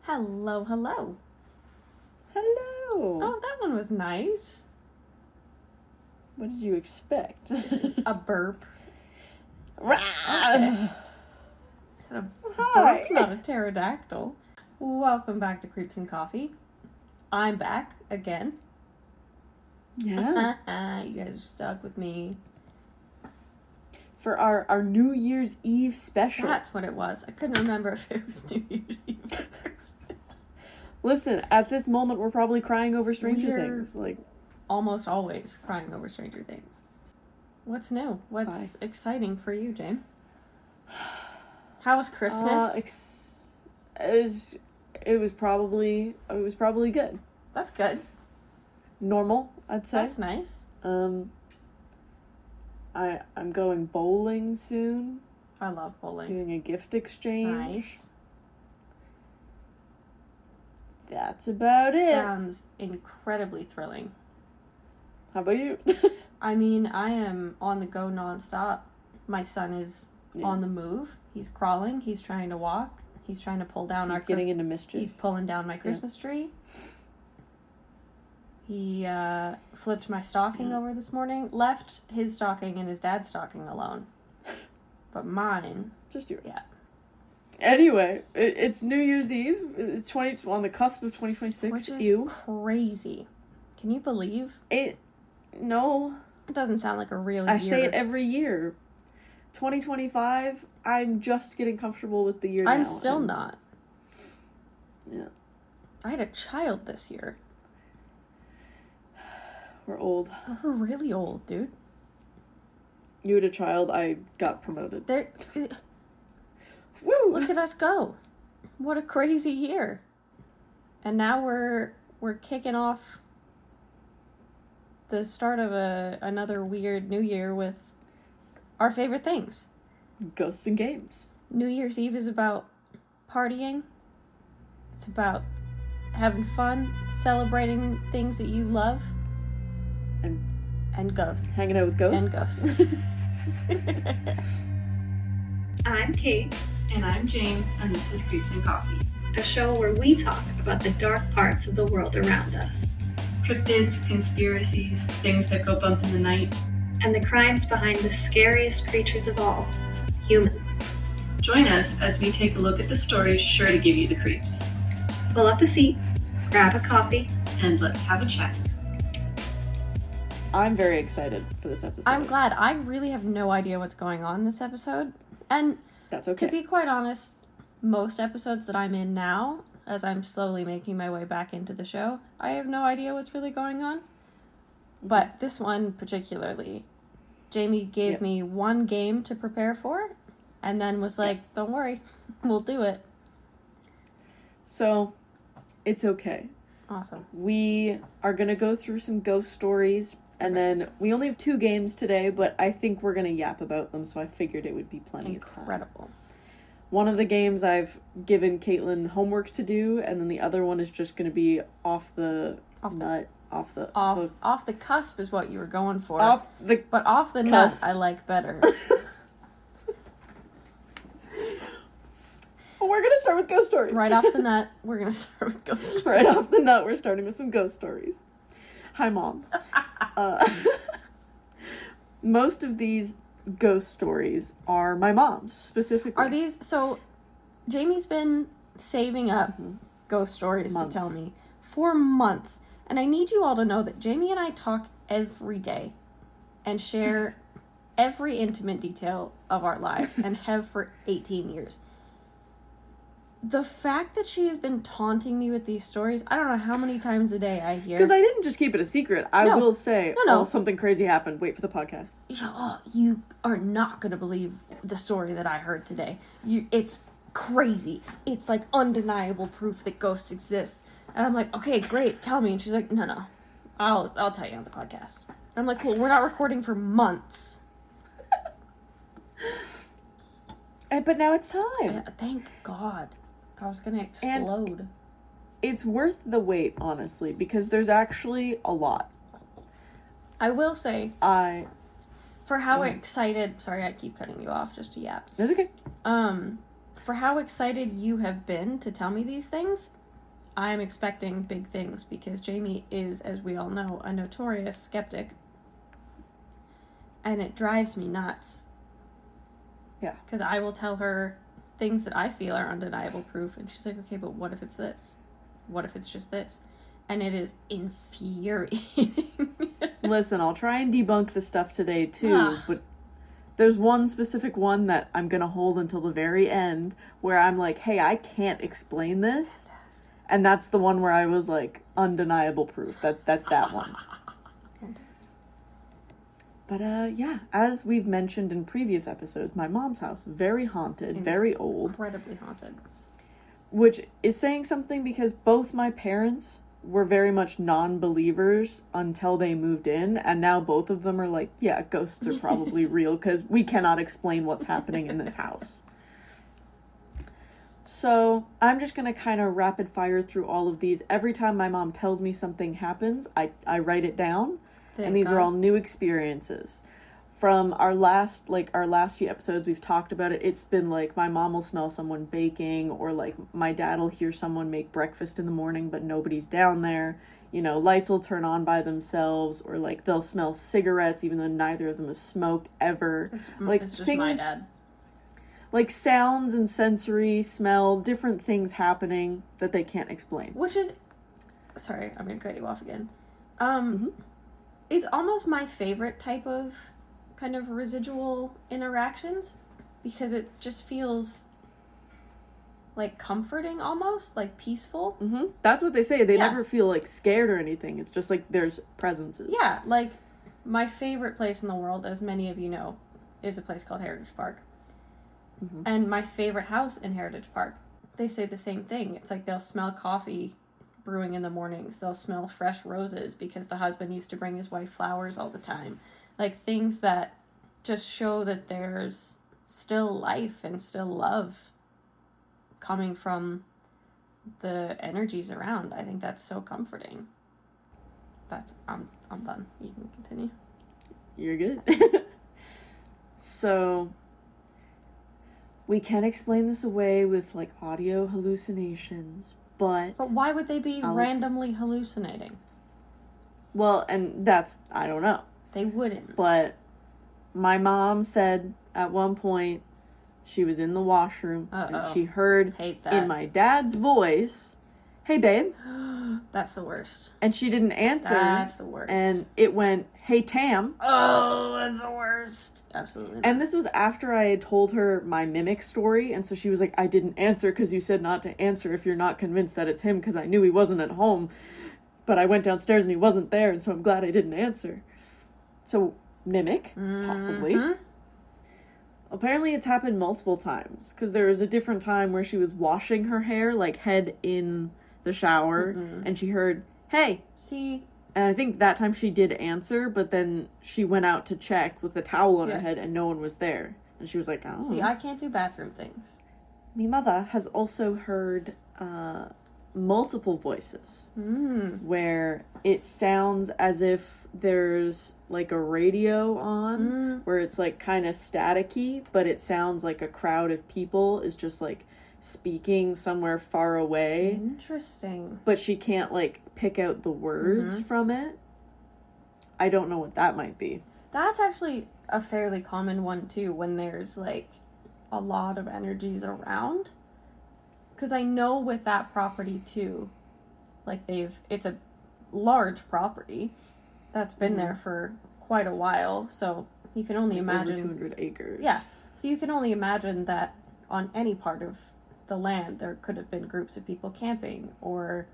Hello, hello. Hello. Oh, that one was nice. What did you expect? A burp. Okay. Is it a Hi. burp, not a pterodactyl? Welcome back to Creeps and Coffee. I'm back again. Yeah. You guys are stuck with me. For our New Year's Eve special. That's what it was. I couldn't remember if it was New Year's Eve or Christmas. Listen, at this moment, we're probably crying over Stranger Things. Almost always crying over Stranger Things. What's new? What's exciting for you, James? How was Christmas? It was probably good. That's good. Normal, I'd say. That's nice. I'm going bowling soon. I love bowling. Doing a gift exchange. Nice. That's about it. Sounds incredibly thrilling. How about you? I mean, I am on the go nonstop. My son is on the move. He's crawling. He's trying to walk. He's trying to pull down our getting into mischief. He's pulling down my Christmas tree. He flipped my stocking over this morning. Left his stocking and his dad's stocking alone. But mine. Just yours. Yeah. Anyway, it's New Year's Eve. It's on the cusp of 2026. Which is crazy. Can you believe? No. It doesn't sound like a real year. I say it every year. 2025, I'm just getting comfortable with the year now. I'm still not. Yeah. I had a child this year. We're old. We're really old, dude. You had a child, I got promoted. Woo! Look at us go. What a crazy year. And now we're kicking off the start of another weird new year with our favorite things. Ghosts and games. New Year's Eve is about partying. It's about having fun, celebrating things that you love. And ghosts. Hanging out with ghosts. And ghosts. I'm Kait. And I'm Jaim, and this is Creeps and Coffee, A show where we talk about the dark parts of the world around us. Cryptids, conspiracies, things that go bump in the night. And the crimes behind the scariest creatures of all, humans. Join us as we take a look at the stories sure to give you the creeps. Pull up a seat, grab a coffee, and let's have a chat. I'm very excited for this episode. I'm glad. I really have no idea what's going on in this episode. And that's okay. To be quite honest, most episodes that I'm in now, as I'm slowly making my way back into the show, I have no idea what's really going on. But this one particularly, Jamie gave me one game to prepare for, and then was like, don't worry, we'll do it. So, it's okay. Awesome. We are going to go through some ghost stories, and then we only have 2 games today, but I think we're going to yap about them, so I figured it would be plenty of time. Incredible. One of the games I've given Caitlin homework to do, and then the other one is just going to be off the cusp is what you were going for. But off the nut I like better. Well, we're going to start with ghost stories. Right off the nut, we're going to start with ghost stories. Right off the nut, we're starting with some ghost stories. Hi, Mom. Most of these ghost stories are my mom's, specifically. Are these... So, Jamie's been saving up ghost stories to tell me for months. And I need you all to know that Jamie and I talk every day and share every intimate detail of our lives and have for 18 years. The fact that she has been taunting me with these stories, I don't know how many times a day I hear. Because I didn't just keep it a secret. I will say, something crazy happened. Wait for the podcast. Oh, you are not going to believe the story that I heard today. It's crazy. It's like undeniable proof that ghosts exist. And I'm like, okay, great, tell me. And she's like, no, I'll tell you on the podcast. And I'm like, well, we're not recording for months. But now it's time. Thank God. I was going to explode. And it's worth the wait, honestly, because there's actually a lot. I will say, for how excited... Sorry, I keep cutting you off just to yap. That's okay. for how excited you have been to tell me these things, I'm expecting big things because Jamie is, as we all know, a notorious skeptic. And it drives me nuts. Yeah. Because I will tell her things that I feel are undeniable proof, and she's like, okay, but what if it's this? What if it's just this? And it is infuriating. Listen, I'll try and debunk the stuff today too, Ugh. but there's one specific one that I'm gonna hold until the very end where I'm like, hey, I can't explain this. Fantastic. And that's the one where I was like, undeniable proof. That's that one. Fantastic. But yeah, as we've mentioned in previous episodes, my mom's house, very haunted, very old. Incredibly haunted. Which is saying something because both my parents were very much non-believers until they moved in, and now both of them are like, yeah, ghosts are probably real because we cannot explain what's happening in this house. So I'm just going to kind of rapid fire through all of these. Every time my mom tells me something happens, I write it down, and these are all new experiences. From our last few episodes, we've talked about it. It's been like my mom will smell someone baking, or like my dad will hear someone make breakfast in the morning, but nobody's down there. You know, lights will turn on by themselves, or like they'll smell cigarettes, even though neither of them has smoked ever. It's just things, my dad. like sounds and sensory, smell, different things happening that they can't explain. Which is, sorry, I'm going to cut you off again. It's almost my favorite type of kind of residual interactions because it just feels like comforting almost, like peaceful. That's what they say. They Yeah. never feel like scared or anything. It's just like there's presences. Yeah, like my favorite place in the world, as many of you know, is a place called Heritage Park. And my favorite house in Heritage Park, they say the same thing. It's like they'll smell coffee brewing in the mornings. They'll smell fresh roses because the husband used to bring his wife flowers all the time. Like things that just show that there's still life and still love coming from the energies around. I think that's so comforting. I'm done. You can continue. You're good. So we can explain this away with like audio hallucinations, but why would they be randomly hallucinating? well, and I don't know. They wouldn't. But my mom said at one point she was in the washroom and she heard Hate that. in my dad's voice, "Hey babe." That's the worst. And she didn't answer. That's the worst. And it went, "Hey Tam." Oh, that's the worst. Absolutely not. And this was after I had told her my mimic story, and so she was like, "I didn't answer because you said not to answer if you're not convinced that it's him, because I knew he wasn't at home. But I went downstairs and he wasn't there, and so I'm glad I didn't answer." So, mimic, possibly. Apparently it's happened multiple times, because there was a different time where she was washing her hair, like head in the shower, and she heard, "Hey." See, And I think that time she did answer, but then she went out to check with the towel on her head and no one was there. And she was like, "Oh." I can't do bathroom things. My mother has also heard multiple voices where it sounds as if there's like a radio on where it's like kind of staticky, but it sounds like a crowd of people is just like speaking somewhere far away. Interesting. But she can't like pick out the words from it. I don't know what that might be. That's actually a fairly common one too, when there's like a lot of energies around. Because I know with that property too, like it's a large property that's been there for quite a while, so you can only imagine. Over 200 acres. Yeah, so you can only imagine that on any part of the land there could have been groups of people camping or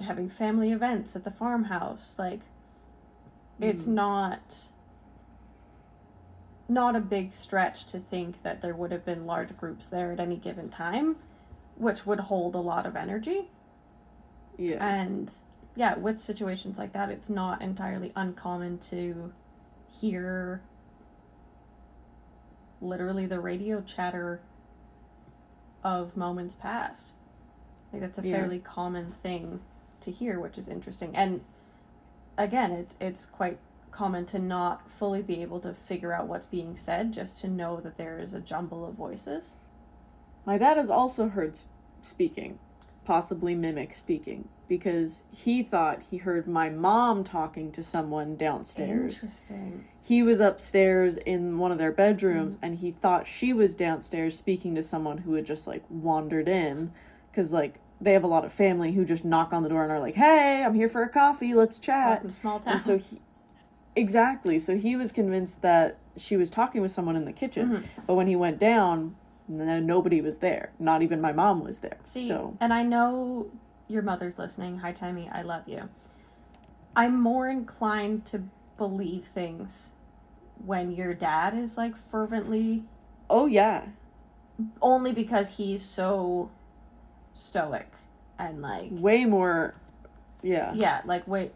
having family events at the farmhouse. Like, it's not a big stretch to think that there would have been large groups there at any given time, which would hold a lot of energy. Yeah. And yeah, with situations like that, it's not entirely uncommon to hear literally the radio chatter of moments past. Like, that's a fairly common thing to hear, which is interesting. And again, it's quite common to not fully be able to figure out what's being said, just to know that there is a jumble of voices. My dad has also heard speaking, possibly mimic speaking, because he thought he heard my mom talking to someone downstairs. Interesting. He was upstairs in one of their bedrooms, and he thought she was downstairs speaking to someone who had just, like, wandered in, because, like, they have a lot of family who just knock on the door and are like, hey, I'm here for a coffee, let's chat. Welcome to small town. And so exactly. So he was convinced that she was talking with someone in the kitchen. But when he went down, nobody was there. Not even my mom was there. See, and I know your mother's listening. Hi, Tammy. I love you. I'm more inclined to believe things when your dad is, like, fervently... Oh, yeah. Only because he's so stoic and, like... Way more... Yeah. Yeah, like, not...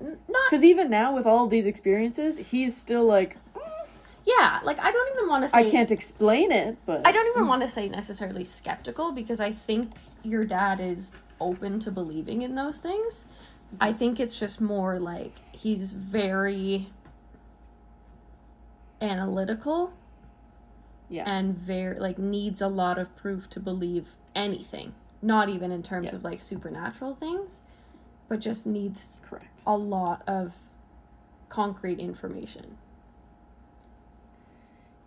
Because even now, with all of these experiences, he's still, like... Yeah, like, I don't even want to say... I can't explain it, but... I don't even want to say necessarily skeptical, because I think your dad is open to believing in those things. I think it's just more, like, he's very analytical. Yeah. And very, like, needs a lot of proof to believe anything. Not even in terms of, like, supernatural things, but just needs a lot of concrete information.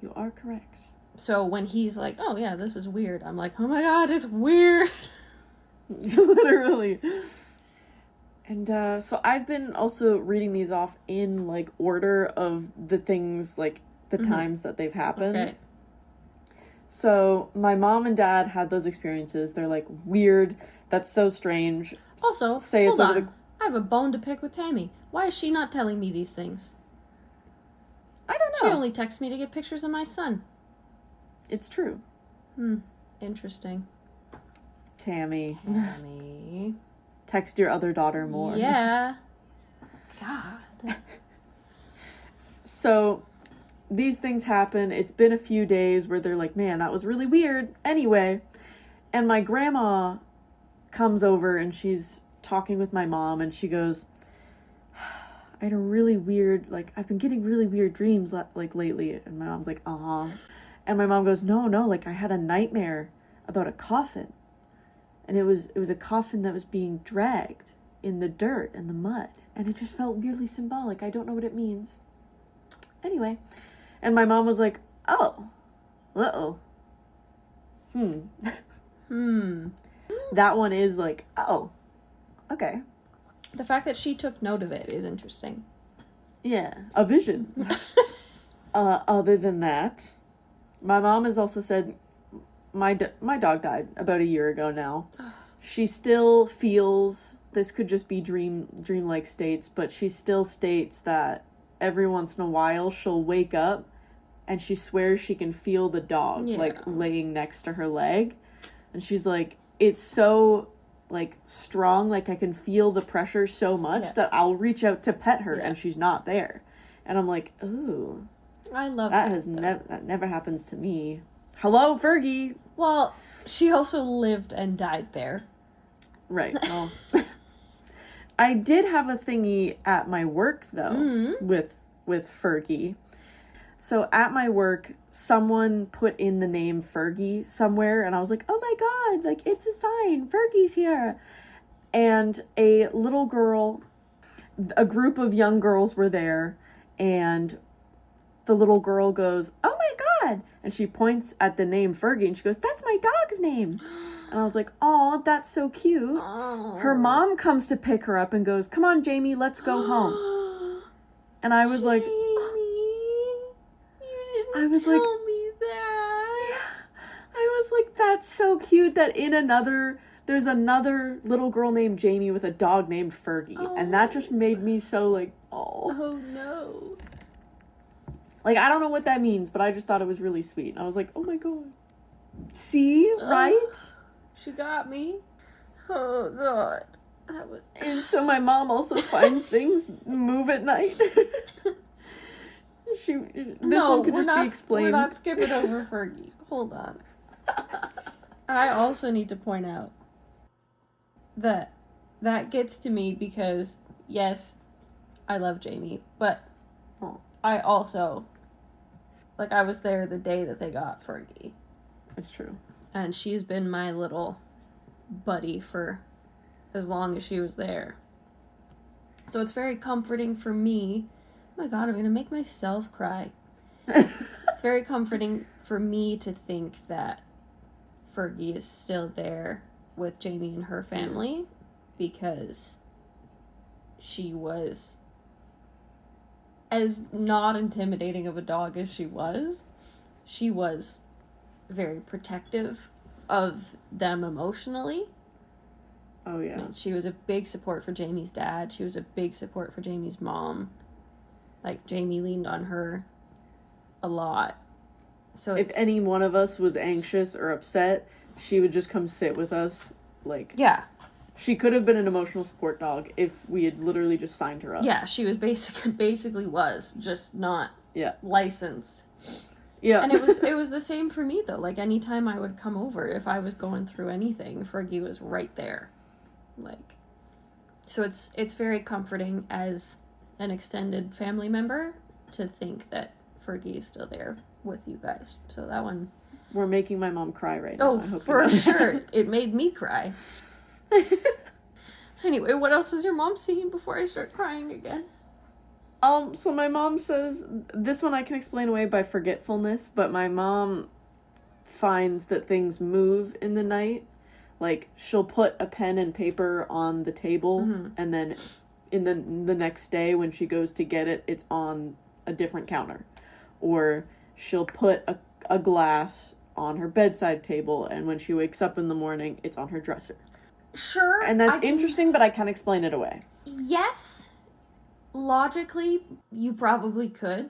You are correct. So when he's like, oh yeah, this is weird, I'm like, oh my god, it's weird. Literally. And so I've been also reading these off in, like, order of the things, like, the times that they've happened. Okay. So my mom and dad had those experiences. They're, like, weird. That's so strange. Also, hold on. I have a bone to pick with Tammy. Why is she not telling me these things? I don't know. She only texts me to get pictures of my son. It's true. Interesting. Tammy. Tammy. Text your other daughter more. Yeah. God. So, these things happen. It's been a few days where they're like, man, that was really weird. Anyway, and my grandma comes over and she's talking with my mom and she goes, I had a really weird, like, I've been getting really weird dreams, like, lately. And my mom's like, uh-huh. And my mom goes, no, like, I had a nightmare about a coffin. And it was a coffin that was being dragged in the dirt and the mud. And it just felt weirdly symbolic. I don't know what it means. Anyway. And my mom was like, oh. Uh-oh. That one is like, oh. Okay. The fact that she took note of it is interesting. Yeah. A vision. Other than that, my mom has also said... My dog died about a year ago now. She still feels, this could just be dreamlike states, but she still states that every once in a while she'll wake up and she swears she can feel the dog, like, laying next to her leg. And she's like, it's so, like, strong, like, I can feel the pressure so much that I'll reach out to pet her and she's not there. And I'm like, ooh. I love that. That never happens to me. Hello, Fergie. Well, she also lived and died there. Right. Well, I did have a thingy at my work, though, with Fergie. So at my work, someone put in the name Fergie somewhere, and I was like, oh my god, like, it's a sign, Fergie's here. And a little girl, a group of young girls were there, and the little girl goes, oh my god, and she points at the name Fergie, and she goes, that's my dog's name. And I was like, oh, that's so cute. Aww. Her mom comes to pick her up and goes, come on, Jamie, let's go home. And I was like, you didn't tell me that. Yeah. I was like, that's so cute that there's another little girl named Jamie with a dog named Fergie. Oh. And that just made me so, like, oh. Oh, no. Like, I don't know what that means, but I just thought it was really sweet. And I was like, oh my god. See? Right? She got me. Oh, God. And so my mom also finds things move at night. This one could just be explained. We're not skipping over Fergie. Hold on. I also need to point out that gets to me because, yes, I love Jamie, but I also, like, I was there the day that they got Fergie. It's true. And she's been my little buddy for as long as she was there. So it's very comforting for me. Oh my God, I'm going to make myself cry. It's very comforting for me to think that Fergie is still there with Jamie and her family, because she was, as not intimidating of a dog as she was very protective of them emotionally. Oh, yeah. She was a big support for Jamie's dad. She was a big support for Jamie's mom. Like, Jamie leaned on her a lot. So if any one of us was anxious or upset, she would just come sit with us. Like, yeah. She could have been an emotional support dog if we had literally just signed her up. Yeah, she was basically was, just not licensed. Yeah. And it was the same for me, though. Like, anytime I would come over, if I was going through anything, Fergie was right there. Like, so it's very comforting as an extended family member to think that Fergie is still there with you guys. So that one... We're making my mom cry right now. Oh, for sure. It made me cry. Anyway, what else has your mom seen before I start crying again? So my mom says, this one I can explain away by forgetfulness, but my mom finds that things move in the night. Like, she'll put a pen and paper on the table, and then in the next day when she goes to get it, it's on a different counter. Or she'll put a glass on her bedside table, and when she wakes up in the morning, it's on her dresser. Sure. And that's interesting, but I can't explain it away. Yes. Logically, you probably could.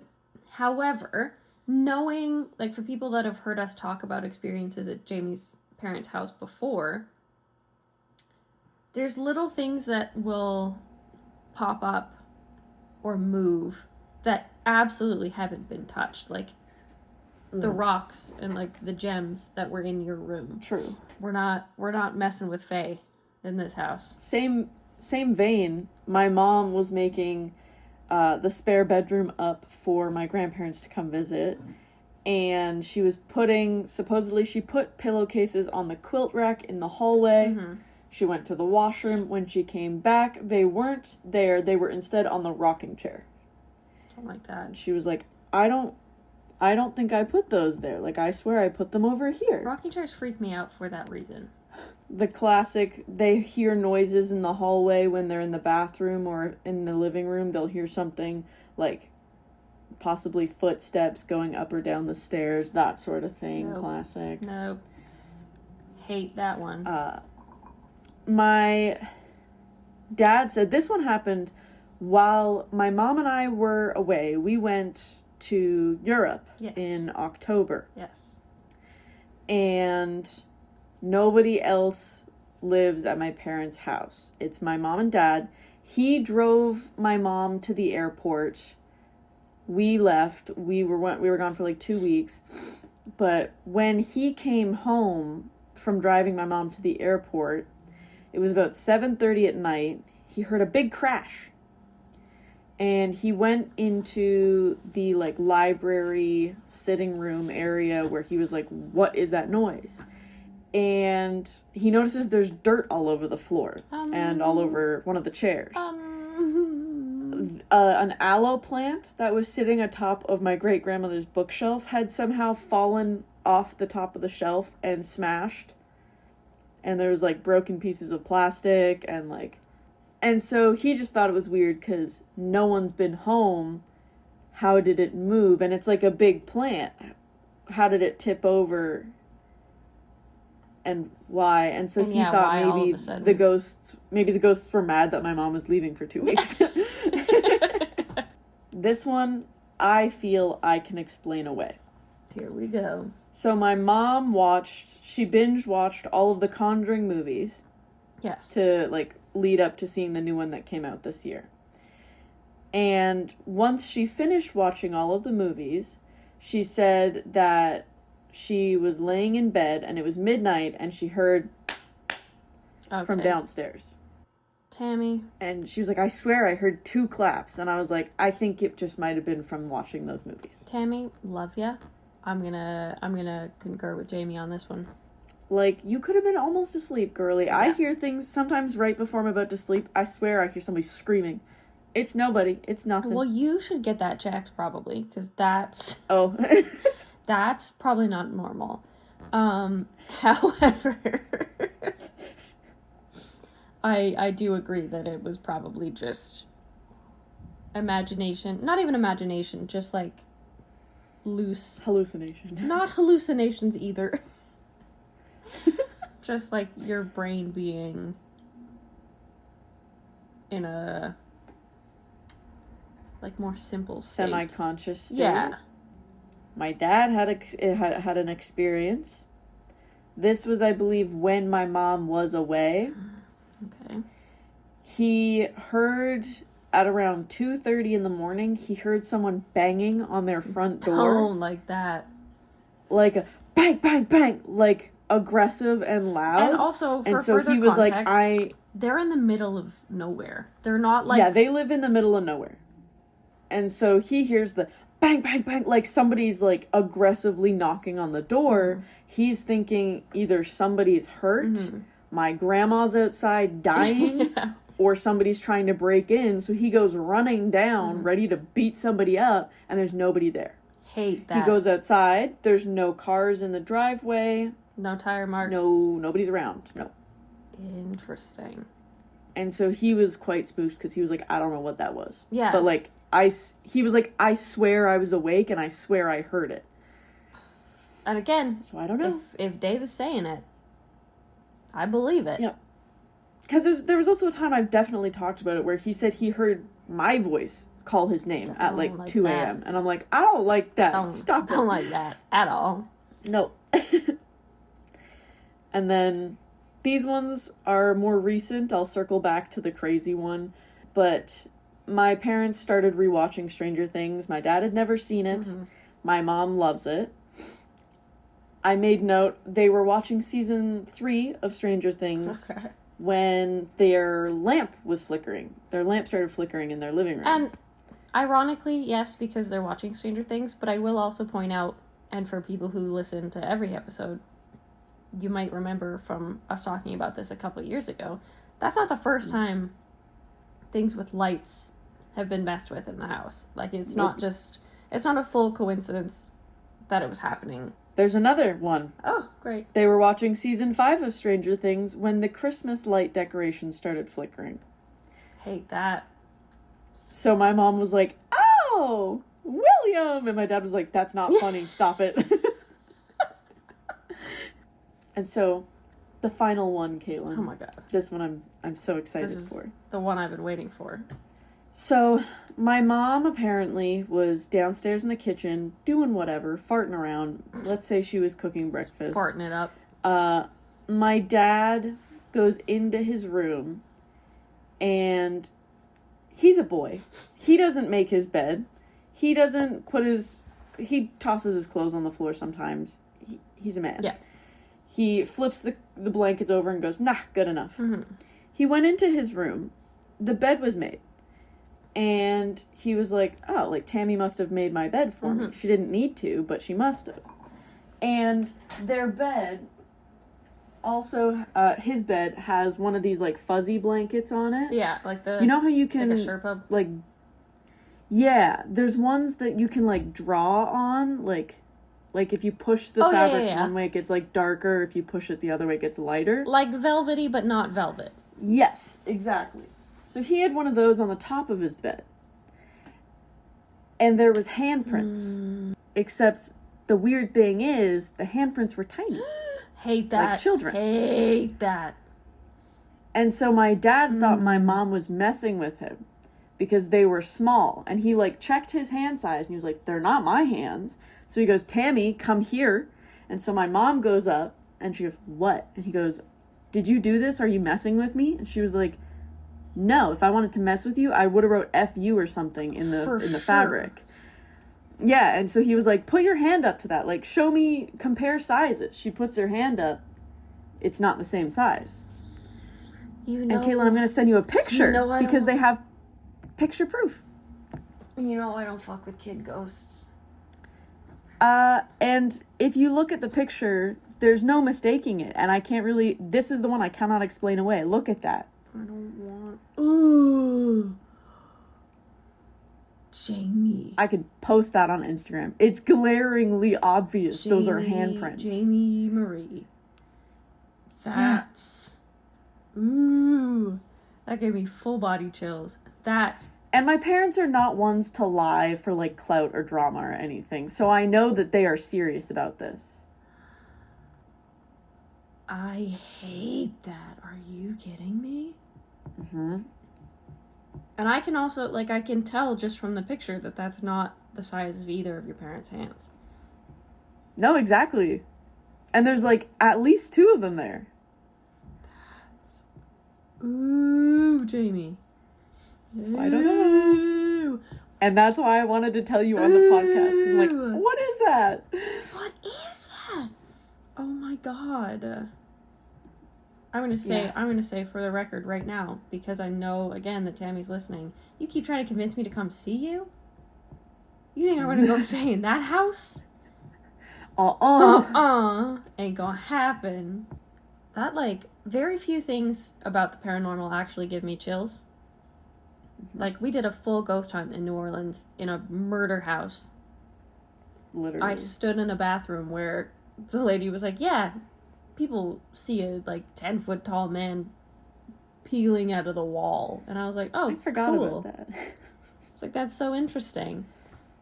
However, knowing, like, for people that have heard us talk about experiences at Jamie's parents' house before, there's little things that will pop up or move that absolutely haven't been touched. Like, the rocks and, like, the gems that were in your room. True. We're not messing with Faye in this house. Same vein, my mom was making the spare bedroom up for my grandparents to come visit, and she was supposedly she put pillowcases on the quilt rack in the hallway. She went to the washroom. When she came back, they weren't there. They were instead on the rocking chair. Something like that. And she was like, I don't think I put those there. Like, I swear I put them over here. Rocking chairs freak me out for that reason. The classic, they hear noises in the hallway when they're in the bathroom or in the living room. They'll hear something like possibly footsteps going up or down the stairs, that sort of thing. Nope. Classic. Nope. Hate that one. My dad said this one happened while my mom and I were away. We went to Europe in October. Yes. And nobody else lives at my parents' house. It's my mom and dad. He drove my mom to the airport. We left. We were gone for like 2 weeks. But when he came home from driving my mom to the airport, it was about 7:30 at night. He heard a big crash. And he went into the, like, library sitting room area where he was like, what is that noise? And he notices there's dirt all over the floor and all over one of the chairs. An aloe plant that was sitting atop of my great-grandmother's bookshelf had somehow fallen off the top of the shelf and smashed. And there was, like, broken pieces of plastic and, like... And so he just thought it was weird because no one's been home. How did it move? And it's like a big plant. How did it tip over? And why? And so he thought maybe the ghosts were mad that my mom was leaving for 2 weeks. This one, I feel I can explain away. Here we go. So my mom she binge watched all of the Conjuring movies. Yes. To, like, lead up to seeing the new one that came out this year. And once she finished watching all of the movies, she said that she was laying in bed and it was midnight and she heard from downstairs. Tammy. And she was like, I swear I heard 2 claps. And I was like, I think it just might have been from watching those movies. Tammy, love ya. I'm gonna concur with Jamie on this one. Like, you could have been almost asleep, girly. Yeah. I hear things sometimes right before I'm about to sleep. I swear I hear somebody screaming. It's nobody. It's nothing. Well, you should get that checked, probably, because that's... Oh. That's probably not normal. However... I do agree that it was probably just imagination. Not even imagination, just, like, loose... Hallucination. Not hallucinations, either. Just, like, your brain being in a, like, more simple state. Semi-conscious state. Yeah. My dad had an experience. This was, I believe, when my mom was away. Okay. He heard, at around 2:30 in the morning, he heard someone banging on their front door. Oh, like that. Like a bang, bang, bang. Like... aggressive and loud. And also, for so further he was context, like, they're in the middle of nowhere. They're not like... Yeah, they live in the middle of nowhere. And so he hears the bang, bang, bang, like somebody's like aggressively knocking on the door. He's thinking either somebody's hurt, my grandma's outside dying, or somebody's trying to break in. So he goes running down, ready to beat somebody up, and there's nobody there. Hate that. He goes outside, there's no cars in the driveway. No tire marks. No, nobody's around. No. Interesting. And so he was quite spooked because he was like, I don't know what that was. Yeah. But like, he was like, I swear I was awake and I swear I heard it. And again, so I don't know. If Dave is saying it, I believe it. Yeah. Because there was also a time I've definitely talked about it where he said he heard my voice call his name at like 2 a.m. And I'm like, I don't like that. Stop it. Don't like that at all. No. And then these ones are more recent. I'll circle back to the crazy one. But my parents started rewatching Stranger Things. My dad had never seen it. My mom loves it. I made note they were watching season 3 of Stranger Things when their lamp was flickering. Their lamp started flickering in their living room. And ironically, yes, because they're watching Stranger Things, but I will also point out, and for people who listen to every episode, you might remember from us talking about this a couple of years ago, that's not the first time things with lights have been messed with in the house. Like, it's not a full coincidence that it was happening. There's another one. Oh, great. They were watching season 5 of Stranger Things when the Christmas light decorations started flickering. Hate that. So my mom was like, oh, William! And my dad was like, that's not funny, stop it. And so, the final one, Caitlin. Oh my god. This one I'm so excited for. The one I've been waiting for. So, my mom apparently was downstairs in the kitchen, doing whatever, farting around. Let's say she was cooking breakfast. Farting it up. My dad goes into his room, and he's a boy. He doesn't make his bed. He doesn't he tosses his clothes on the floor sometimes. He's a man. Yeah. He flips the blankets over and goes, nah, good enough. He went into his room. The bed was made. And he was like, oh, like, Tammy must have made my bed for me. She didn't need to, but she must have. And their bed, also, his bed has one of these, like, fuzzy blankets on it. Yeah, like the... You know how you can... Like a Sherpa? Like, yeah, there's ones that you can, like, draw on, like if you push the fabric one way, it gets, like, darker. If you push it the other way, it gets lighter. Like velvety, but not velvet. Yes, exactly. So he had one of those on the top of his bed. And there was handprints. Except the weird thing is, the handprints were tiny. Hate that. Like children. Hate that. And so my dad thought my mom was messing with him. Because they were small. And he, like, checked his hand size. And he was like, they're not my hands. So he goes, Tammy, come here. And so my mom goes up. And she goes, what? And he goes, did you do this? Are you messing with me? And she was like, no. If I wanted to mess with you, I would have wrote F-U or something in the fabric. Yeah, and so he was like, put your hand up to that. Like, show me, compare sizes. She puts her hand up. It's not the same size. You know... And Caitlin, I'm going to send you a picture. Because they have picture proof. You know I don't fuck with kid ghosts. And if you look at the picture, there's no mistaking it. And I can't really, this is the one I cannot explain away. Look at that. I don't want... Ooh. Jamie. I could post that on Instagram. It's glaringly obvious. Those are handprints. Jamie Marie. That's... Yeah. Ooh. That gave me full body chills. That's... And my parents are not ones to lie for, like, clout or drama or anything. So I know that they are serious about this. I hate that. Are you kidding me? Mm-hmm. And I can also, like, I can tell just from the picture that that's not the size of either of your parents' hands. No, exactly. And there's, like, at least 2 of them there. That's... Ooh, Jamie. So I don't know. And that's why I wanted to tell you on the podcast. Because I'm like, what is that? What is that? Oh my god. I'm gonna say for the record right now, because I know again that Tammy's listening. You keep trying to convince me to come see you? You think I'm gonna go stay in that house? Ain't gonna happen. That, like, very few things about the paranormal actually give me chills. Like, we did a full ghost hunt in New Orleans in a murder house. Literally. I stood in a bathroom where the lady was like, yeah, people see a, like, 10-foot tall man peeling out of the wall. And I was like, oh, I forgot cool. about that. It's like, that's so interesting.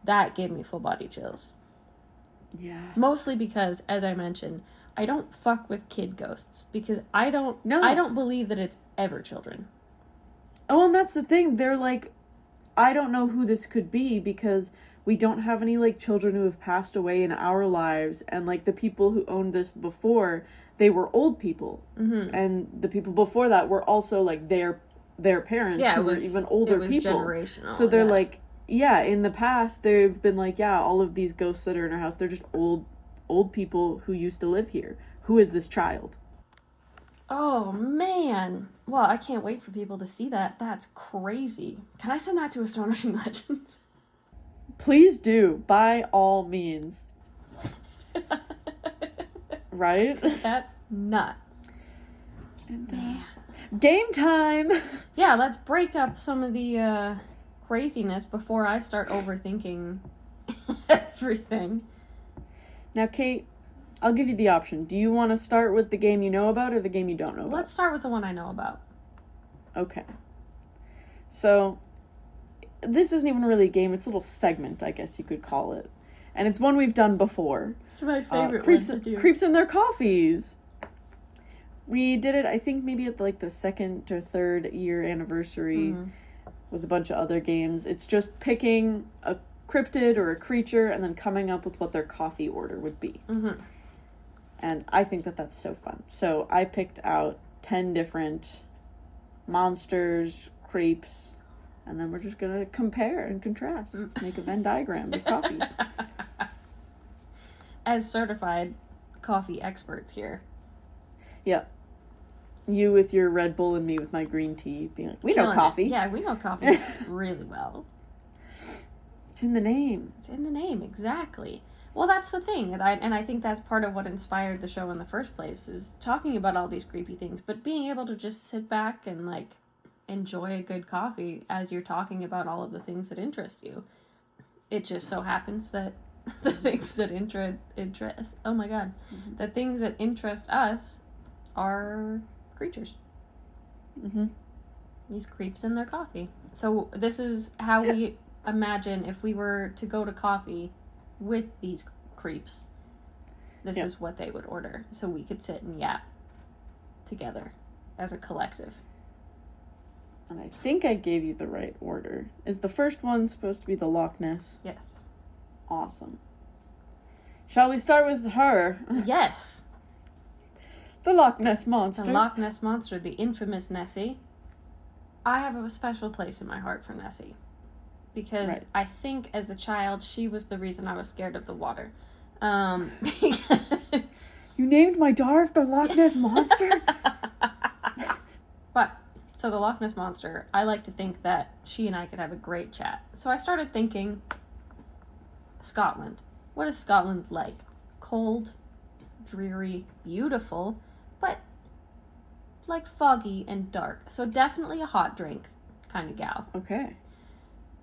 That gave me full body chills. Yeah. Mostly because, as I mentioned, I don't fuck with kid ghosts. Because I don't believe that it's ever children. Oh, and that's the thing. They're like, I don't know who this could be because we don't have any, like, children who have passed away in our lives. And, like, the people who owned this before, they were old people. Mm-hmm. And the people before that were also, like, their parents who were even older people. Generational. So they're like, yeah, in the past, they've been like, yeah, all of these ghosts that are in our house, they're just old people who used to live here. Who is this child? Oh, man. Well, I can't wait for people to see that. That's crazy. Can I send that to Astonishing Legends? Please do. By all means. Right? That's nuts. And, game time! Yeah, let's break up some of the craziness before I start overthinking everything. Now, Kate, I'll give you the option. Do you want to start with the game you know about or the game you don't know about? Let's start with the one I know about. Okay. So, this isn't even really a game. It's a little segment, I guess you could call it. And it's one we've done before. It's my favorite creeps, one to do. Creeps in their coffees. We did it, I think, maybe at, like, the 2nd or 3rd year anniversary with a bunch of other games. It's just picking a cryptid or a creature and then coming up with what their coffee order would be. Mm-hmm. And I think that that's so fun. So I picked out 10 different monsters, creeps, and then we're just going to compare and contrast. Make a Venn diagram of coffee. As certified coffee experts here. Yeah. You with your Red Bull and me with my green tea. Being like, we know coffee. Yeah, we know coffee really well. It's in the name. It's in the name, exactly. Well, that's the thing, and I think that's part of what inspired the show in the first place, is talking about all these creepy things, but being able to just sit back and, like, enjoy a good coffee as you're talking about all of the things that interest you. It just so happens that the things that interest oh my god, the things that interest us are creatures. Mm-hmm. These creeps in their coffee. So this is how we imagine if we were to go to coffee with these creeps, this is what they would order. So we could sit and yap together as a collective. And I think I gave you the right order. Is the first one supposed to be the Loch Ness? Yes. Awesome. Shall we start with her? Yes. The Loch Ness Monster. The Loch Ness Monster, the infamous Nessie. I have a special place in my heart for Nessie. Because I think as a child, she was the reason I was scared of the water. Because... You named my daughter the Loch Ness Monster? But, so the Loch Ness Monster, I like to think that she and I could have a great chat. So I started thinking, Scotland. What is Scotland like? Cold? dreary, beautiful, but like foggy and dark. So definitely a hot drink kind of gal. Okay.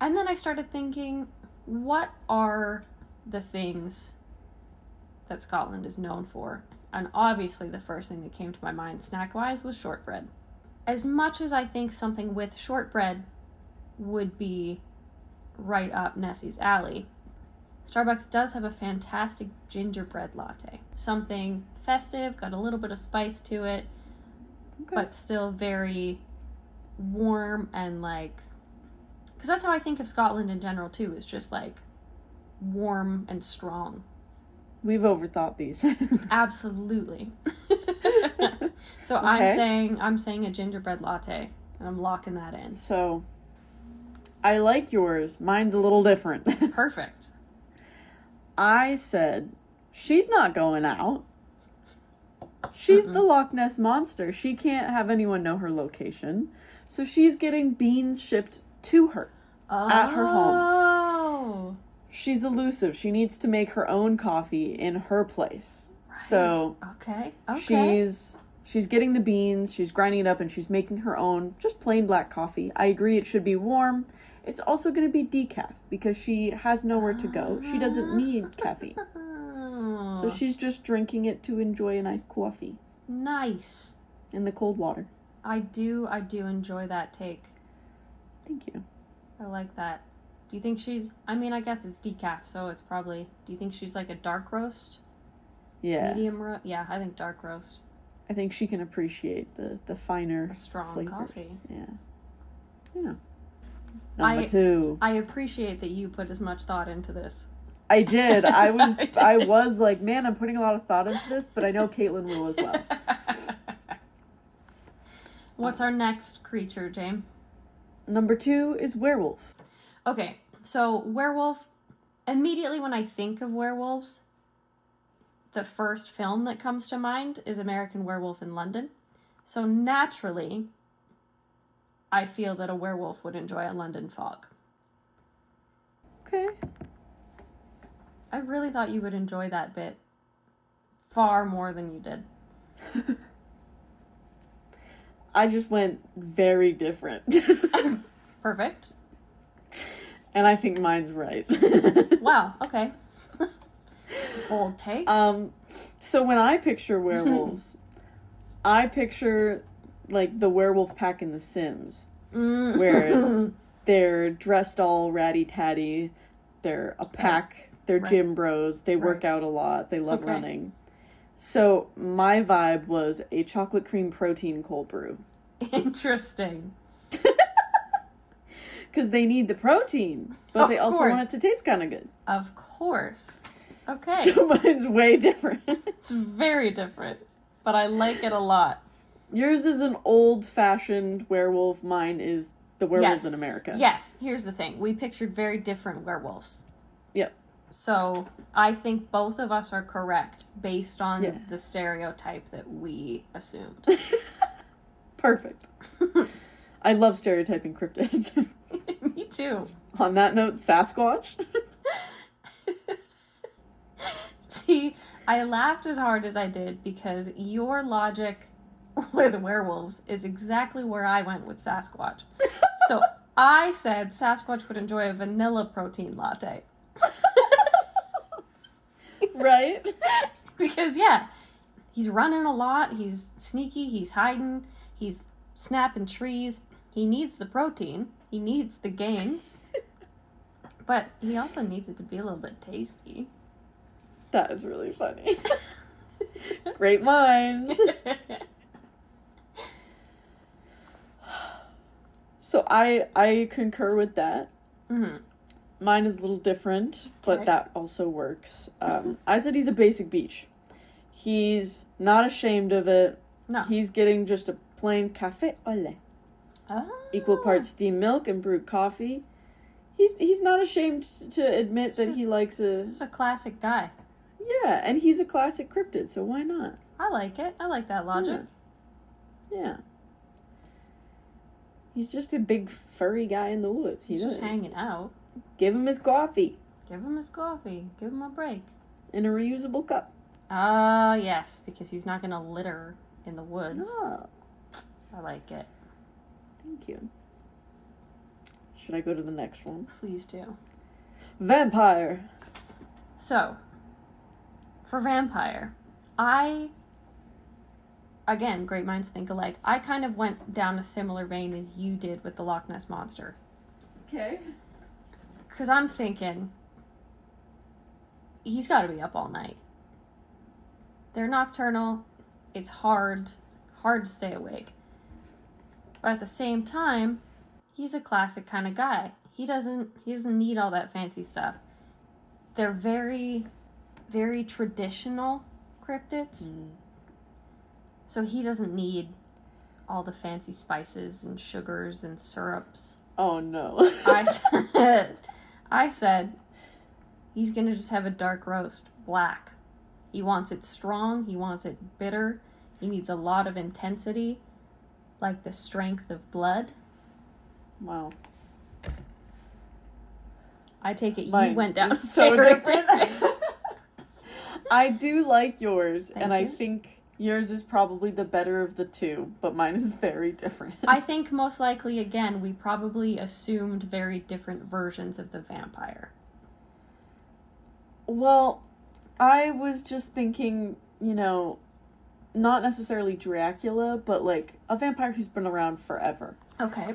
And then I started thinking, what are the things that Scotland is known for? And obviously the first thing that came to my mind snack-wise was shortbread. As much as I think something with shortbread would be right up Nessie's alley, Starbucks does have a fantastic gingerbread latte. Something festive, got a little bit of spice to it, but still very warm and like... Because that's how I think of Scotland in general, too. It's just like warm and strong. We've overthought these. Absolutely. So okay. I'm saying a gingerbread latte, and I'm locking that in. So, I like yours. Mine's a little different. Perfect. I said, she's not going out. She's the Loch Ness Monster. She can't have anyone know her location. So she's getting beans shipped to her at her home. She's elusive. She needs to make her own coffee in her place. Right. So okay. She's getting the beans, she's grinding it up, and she's making her own just plain black coffee. I agree it should be warm. It's also going to be decaf because she has nowhere to go. She doesn't need caffeine. So she's just drinking it to enjoy a nice coffee. Nice. In the cold water. I do enjoy that take. Thank you. I like that. Do you think she's... I mean, I guess it's decaf, so it's probably... Do you think she's like a dark roast? Yeah. Medium roast? Yeah, I think dark roast. I think she can appreciate the finer a strong flavors. Coffee. Yeah. Number 2. I appreciate that you put as much thought into this. I did. I was like, man, I'm putting a lot of thought into this, but I know Caitlin will as well. What's our next creature, James? Number 2 is werewolf. Okay, so werewolf, immediately when I think of werewolves, the first film that comes to mind is American Werewolf in London. So naturally, I feel that a werewolf would enjoy a London fog. Okay. I really thought you would enjoy that bit far more than you did. I just went very different. Perfect. And I think mine's right. Wow, okay. Bold take. So when I picture werewolves, I picture like the werewolf pack in The Sims, where they're dressed all ratty-tatty, they're a pack, they're gym bros, they work out a lot, they love running. So my vibe was a chocolate cream protein cold brew. Interesting. Because they need the protein, but they also want it to taste kind of good. Of course. Okay. So mine's way different. It's very different, but I like it a lot. Yours is an old-fashioned werewolf. Mine is the werewolves in America. Yes. Here's the thing. We pictured very different werewolves. Yep. So I think both of us are correct based on the stereotype that we assumed. Perfect. I love stereotyping cryptids. Me too. On that note, Sasquatch. See, I laughed as hard as I did because your logic with werewolves is exactly where I went with Sasquatch. So I said Sasquatch would enjoy a vanilla protein latte. Right? Because, he's running a lot, he's sneaky, he's hiding, he's snapping trees. He needs the protein, he needs the gains, but he also needs it to be a little bit tasty. That is really funny. Great minds. So I concur with that. Mm-hmm. Mine is a little different, but that also works. I said he's a basic beach. He's not ashamed of it. No. He's getting just a plain café au lait. Oh. Equal parts steamed milk and brewed coffee. He's not ashamed to admit that he likes Just a classic guy. Yeah, and he's a classic cryptid, so why not? I like it. I like that logic. Yeah. He's just a big furry guy in the woods. He's just hanging out. Give him his coffee. Give him his coffee. Give him a break. In a reusable cup. Yes, because he's not gonna litter in the woods. Oh. I like it. Thank you. Should I go to the next one? Please do. Vampire. So, for vampire, again, great minds think alike. I kind of went down a similar vein as you did with the Loch Ness Monster. Okay. Because I'm thinking, he's got to be up all night. They're nocturnal. It's hard to stay awake. But at the same time, he's a classic kind of guy. He doesn't need all that fancy stuff. They're very, very traditional cryptids. So he doesn't need all the fancy spices and sugars and syrups. Oh no. I said he's going to just have a dark roast, black. He wants it strong, he wants it bitter. He needs a lot of intensity, like the strength of blood. Wow. I take it Mine you went down so different. different. I do like yours, Thank and you. I think yours is probably the better of the two, but mine is very different. I think most likely, again, we probably assumed very different versions of the vampire. Well, I was just thinking, not necessarily Dracula, but like a vampire who's been around forever. Okay.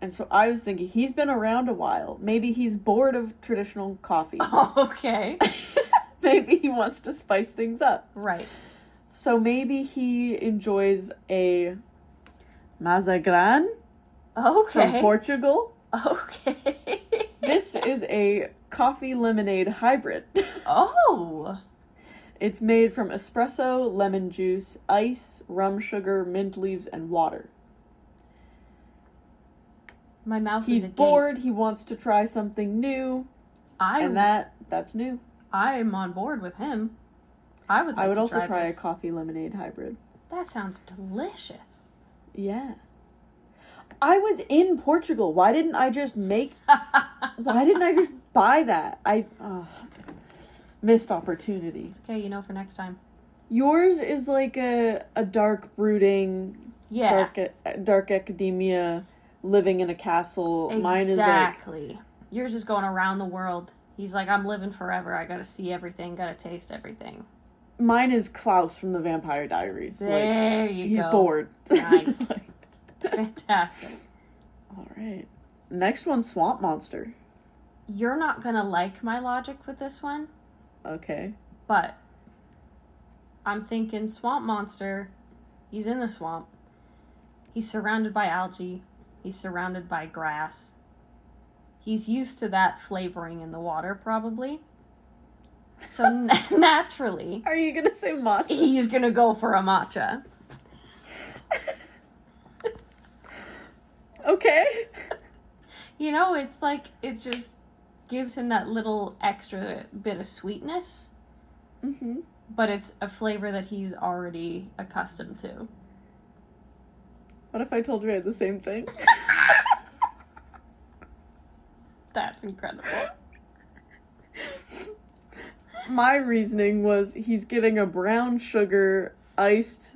And so I was thinking he's been around a while. Maybe he's bored of traditional coffee. Okay. Maybe he wants to spice things up. Right. So maybe he enjoys a Mazagran Okay. from Portugal. Okay. This is a coffee lemonade hybrid. Oh. It's made from espresso, lemon juice, ice, rum sugar, mint leaves, and water. My mouth He's is agape. bored, he wants to try something new, and that's new. I'm on board with him. I would also try this. a coffee lemonade hybrid. That sounds delicious. Yeah. I was in Portugal. Why didn't I just buy that? Missed opportunity. It's okay, for next time. Yours is like a dark brooding, Yeah. dark academia, living in a castle. Exactly. Mine is like... Yours is going around the world. He's like, I'm living forever. I gotta see everything, gotta taste everything. Mine is Klaus from the Vampire Diaries. There you he's go. He's bored. Nice. Fantastic. All right. Next one, Swamp Monster. You're not gonna like my logic with this one. Okay. But I'm thinking Swamp Monster, he's in the swamp. He's surrounded by algae. He's surrounded by grass. He's used to that flavoring in the water, probably. So naturally... Are you gonna say matcha? He's gonna go for a matcha. Okay. It's like, it just gives him that little extra bit of sweetness. Mm-hmm. But it's a flavor that he's already accustomed to. What if I told you I had the same thing? That's incredible. My reasoning was he's getting a brown sugar iced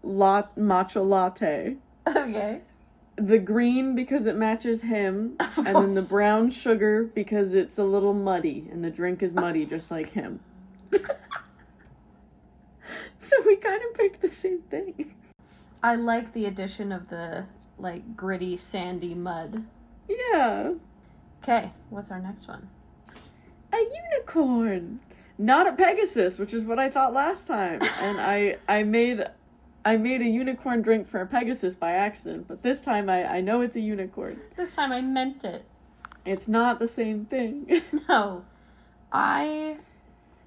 matcha latte. Okay. The green because it matches him, and then the brown sugar because it's a little muddy, and the drink is muddy just like him. So we kind of picked the same thing. I like the addition of the, gritty, sandy mud. Yeah. Okay, what's our next one? A unicorn. Not a Pegasus, which is what I thought last time. And I made a unicorn drink for a Pegasus by accident, but this time I know it's a unicorn. This time I meant it. It's not the same thing. No. I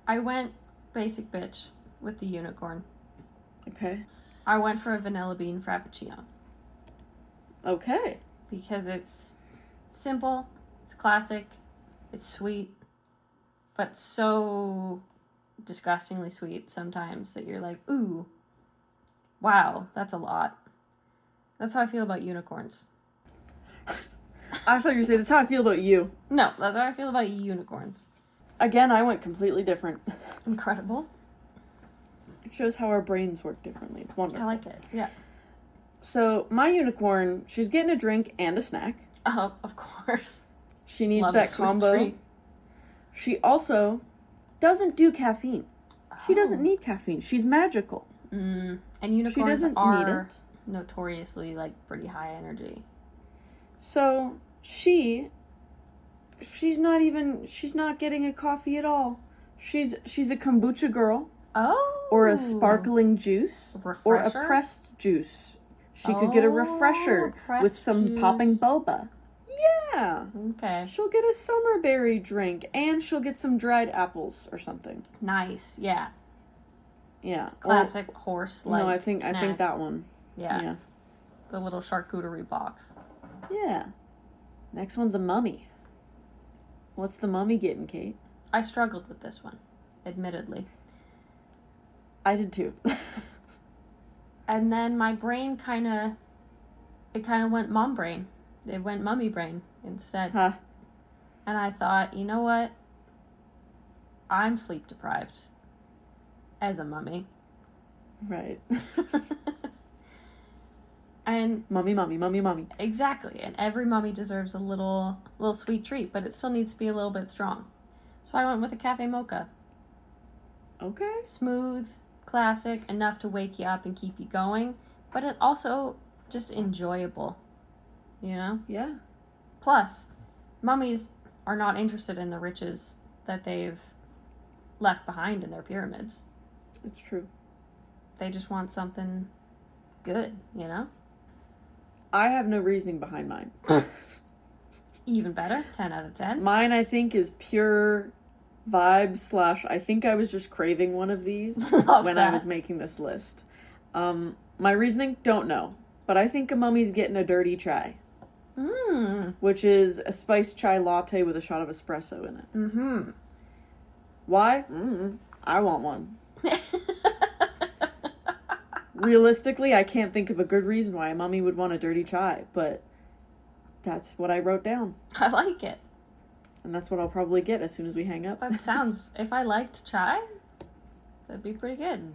went basic bitch with the unicorn. Okay. I went for a vanilla bean frappuccino. Okay. Because it's simple, it's classic, it's sweet, but so disgustingly sweet sometimes that you're like, ooh, wow, that's a lot. That's how I feel about unicorns. I thought you were saying that's how I feel about you. No, that's how I feel about unicorns. Again, I went completely different. Incredible. It shows how our brains work differently. It's wonderful. I like it. Yeah. So, my unicorn, she's getting a drink and a snack. Oh, of course. She needs Love that a sweet combo. treat. She also doesn't do caffeine. She doesn't need caffeine. She's magical. And unicorns She doesn't are need it. notoriously, like, pretty high energy. So, she's not getting a coffee at all. She's a kombucha girl. Oh. Or a sparkling juice. Or a Refresher? pressed juice. She could get a refresher pressed with some juice. popping boba. Yeah. Okay. She'll get a summer berry drink, and she'll get some dried apples or something. Nice. Yeah. Yeah. Classic horse like No, I think snack. that one. Yeah. Yeah. The little charcuterie box. Yeah. Next one's a mummy. What's the mummy getting, Kate? I struggled with this one, admittedly. I did too. And then my brain kind of went mom brain. It went mummy brain instead. Huh. And I thought, you know what? I'm sleep deprived as a mummy. Right. And Mummy. exactly. And every mummy deserves a little sweet treat, but it still needs to be a little bit strong. So I went with a cafe mocha. Okay. Smooth, classic, enough to wake you up and keep you going, but it also just enjoyable, you know? Yeah. Plus, mummies are not interested in the riches that they've left behind in their pyramids. It's true. They just want something good, you know? I have no reasoning behind mine. Even better, 10 out of 10. Mine, I think, is pure vibes / I think I was just craving one of these Love when that. I was making this list. My reasoning, don't know. But I think a mummy's getting a dirty chai. Which is a spiced chai latte with a shot of espresso in it. Mm-hmm. Why? I want one. Realistically, I can't think of a good reason why a mummy would want a dirty chai, but that's what I wrote down. I like it. And that's what I'll probably get as soon as we hang up. That sounds, if I liked chai, that'd be pretty good.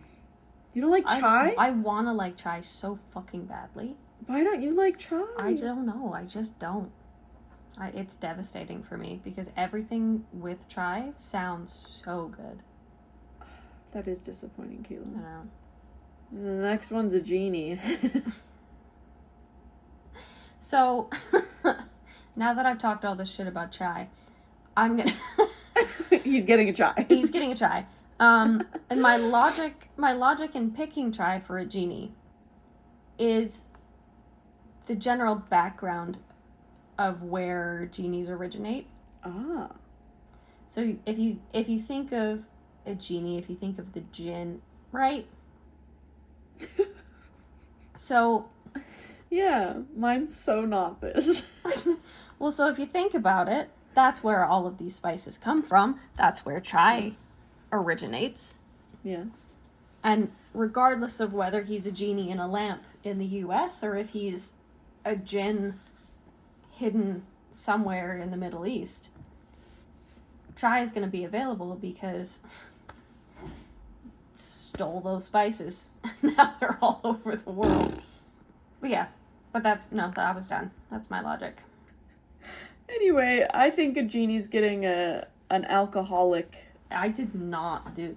You don't like chai? I want to like chai so fucking badly. Why don't you like chai? I don't know. I just don't. It's devastating for me because everything with chai sounds so good. That is disappointing, I Caitlin. know. The next one's a genie. So, now that I've talked all this shit about chai, I'm gonna... He's getting a chai. He's getting a chai. And my logic in picking chai for a genie is the general background of where genies originate. Ah. So if you think of a genie, if you think of the jinn, right? So Yeah, mine's so not this. well, so if you think about it, that's where all of these spices come from. That's where chai originates. Yeah. And regardless of whether he's a genie in a lamp in the US or if he's a jinn hidden somewhere in the Middle East, chai is going to be available because stole those spices. Now they're all over the world. But yeah, that was done. That's my logic. Anyway, I think a genie's getting an alcoholic I did not do.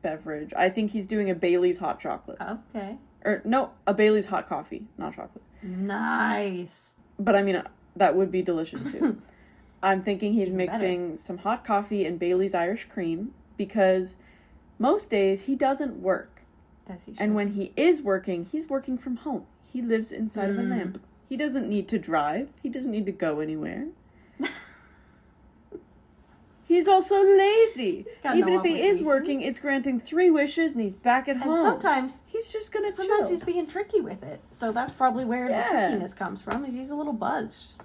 beverage. I think he's doing a Bailey's hot chocolate. Okay. Or, no, a Bailey's hot coffee, not chocolate. Nice. But I mean, that would be delicious too. I'm thinking he's Even mixing some hot coffee and Bailey's Irish cream because most days he doesn't work. As he should. And when he is working, he's working from home. He lives inside of a lamp. He doesn't need to drive. He doesn't need to go anywhere. He's also lazy. got Even no if he is obligations. working, it's granting 3 wishes and he's back at home. And sometimes he's just gonna Sometimes chill. he's being tricky with it. So that's probably where Yeah. the trickiness comes from. Is he's a little buzzed.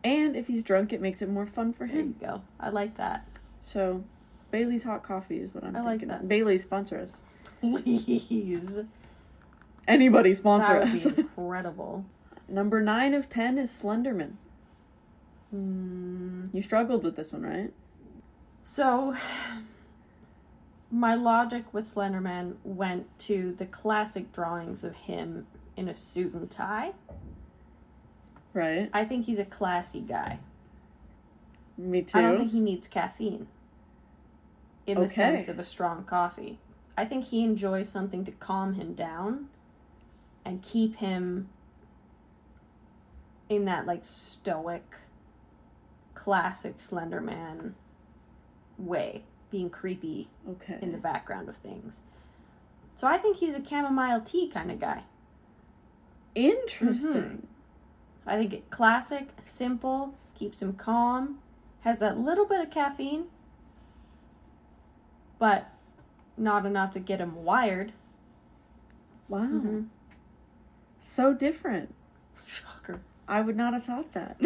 And if he's drunk, it makes it more fun for There you him. go. I like that. So, Bailey's hot coffee is what I'm I like thinking. that. Bailey, sponsor us. Please. Anybody sponsor That us. would be incredible. Number 9 of 10 is Slenderman. You struggled with this one, right? So, my logic with Slenderman went to the classic drawings of him in a suit and tie. Right. I think he's a classy guy. Me too. I don't think he needs caffeine in the sense of a strong coffee. I think he enjoys something to calm him down and keep him in that, like, stoic, classic Slenderman way, being creepy in the background of things. So I think he's a chamomile tea kind of guy. Interesting. I think it classic, simple, keeps him calm, has that little bit of caffeine, but not enough to get him wired. Wow. So different. Shocker. I would not have thought that.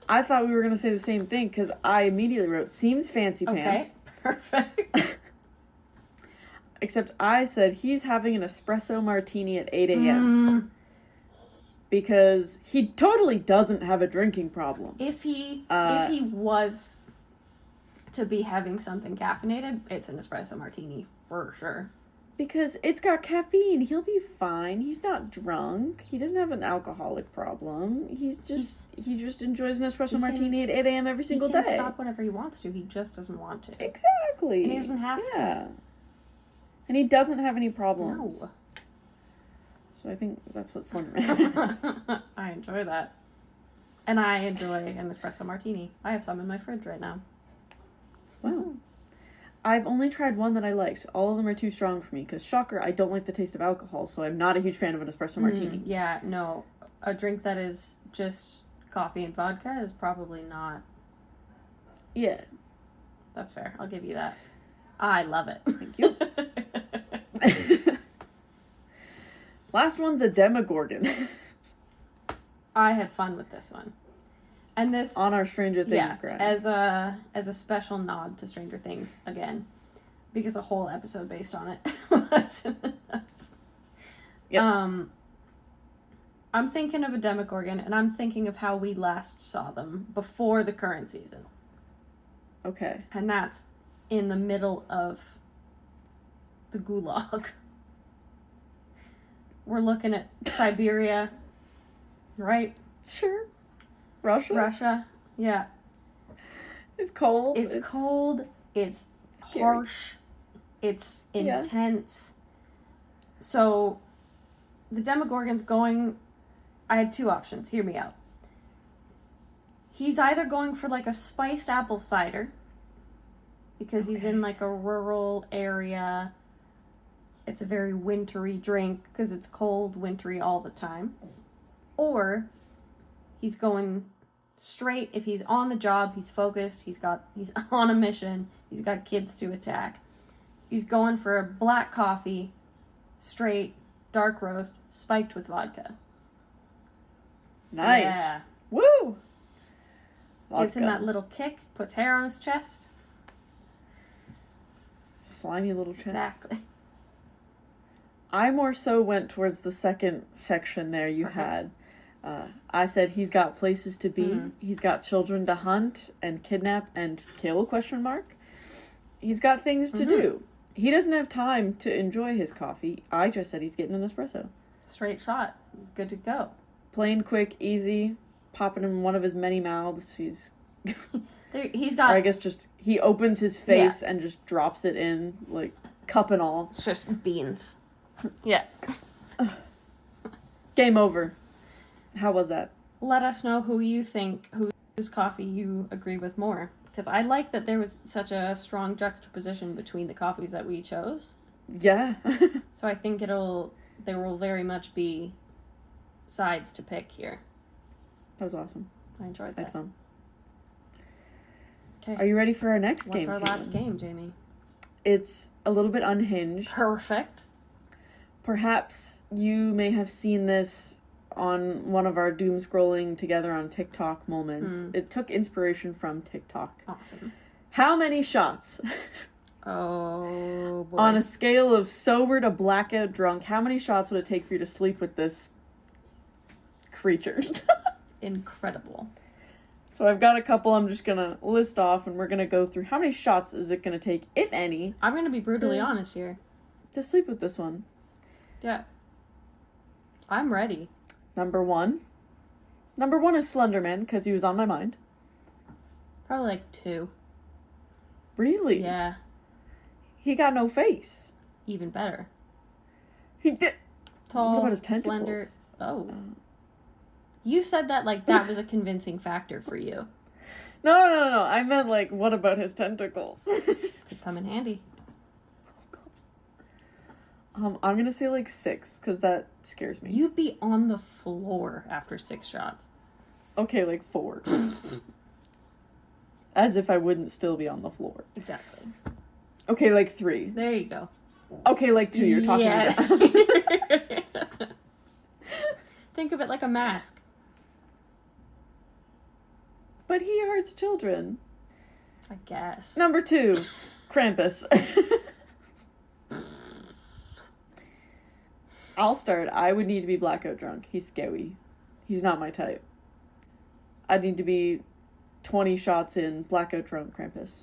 I thought we were going to say the same thing because I immediately wrote, seems fancy pants. Okay, perfect. Except I said he's having an espresso martini at 8 a.m. Because he totally doesn't have a drinking problem. If he was to be having something caffeinated, it's an espresso martini for sure. Because it's got caffeine. He'll be fine. He's not drunk. He doesn't have an alcoholic problem. He just enjoys an espresso martini at 8 a.m. every single day. He can stop whenever he wants to. He just doesn't want to. Exactly. And he doesn't have to. And he doesn't have any problems. No. So I think that's what Slenderman is. I enjoy that. And I enjoy an espresso martini. I have some in my fridge right now. Wow. I've only tried one that I liked. All of them are too strong for me because, shocker, I don't like the taste of alcohol, so I'm not a huge fan of an espresso martini. Yeah, no. A drink that is just coffee and vodka is probably not... Yeah. That's fair. I'll give you that. I love it. Thank you. Last one's a Demogorgon. I had fun with this one. And this... On our Stranger Things grind. as a special nod to Stranger Things, again. Because a whole episode based on it wasn't enough. Yep. I'm thinking of a Demogorgon, and I'm thinking of how we last saw them before the current season. Okay. And that's in the middle of the gulag. We're looking at Siberia, right? Sure. Russia? Yeah. It's cold. It's cold. It's scary. harsh. It's intense. So, the Demogorgon's going... I had two options. Hear me out. He's either going for, like, a spiced apple cider, because he's in, like, a rural area. It's a very wintry drink, because it's cold, wintry all the time. Or he's going straight, if he's on the job, he's focused, he's on a mission, he's got kids to attack. He's going for a black coffee, straight, dark roast, spiked with vodka. Nice. Yeah. Woo! Gives him Vodka. that little kick, puts hair on his chest. Slimy little chest. Exactly. I more so went towards the second section there you Perfect. had. I said he's got places to be. He's got children to hunt and kidnap and kill, ? He's got things to do. He doesn't have time to enjoy his coffee. I just said he's getting an espresso. Straight shot. He's good to go. Plain, quick, easy, popping in one of his many mouths. He's Or got... I guess just, he opens his face and just drops it in, like, cup and all. It's just beans. Yeah. Game over. How was that? Let us know whose coffee you agree with more. Because I like that there was such a strong juxtaposition between the coffees that we chose. Yeah. So I think there will very much be sides to pick here. That was awesome. I enjoyed I had that. fun. Okay. Are you ready for our next What's game? our last game, Jamie? It's a little bit unhinged. Perfect. Perhaps you may have seen this on one of our doom scrolling together on TikTok moments. It took inspiration from TikTok. Awesome. How many shots? Oh, boy. On a scale of sober to blackout drunk, how many shots would it take for you to sleep with this creature? Incredible. So I've got a couple I'm just gonna list off, and we're gonna go through how many shots is it gonna take, if any. I'm gonna be brutally honest here. To sleep with this one. Yeah. I'm ready. Number one. Number one is Slenderman, because he was on my mind. Probably like 2. Really? Yeah. He got no face. Even better. He did. Tall, what about his tentacles? slender. Oh. You said that like that was a convincing factor for you. No. I meant, like, what about his tentacles? Could come in handy. I'm gonna say, like, 6, because that scares me. You'd be on the floor after 6 shots. Okay, like 4. As if I wouldn't still be on the floor. Exactly. Okay, like 3. There you go. Okay, like 2, you're talking about. Think of it like a mask. But he hurts children. I guess. Number 2, Krampus. I'll start. I would need to be blackout drunk. He's scary. He's not my type. I'd need to be 20 shots in, blackout drunk Krampus.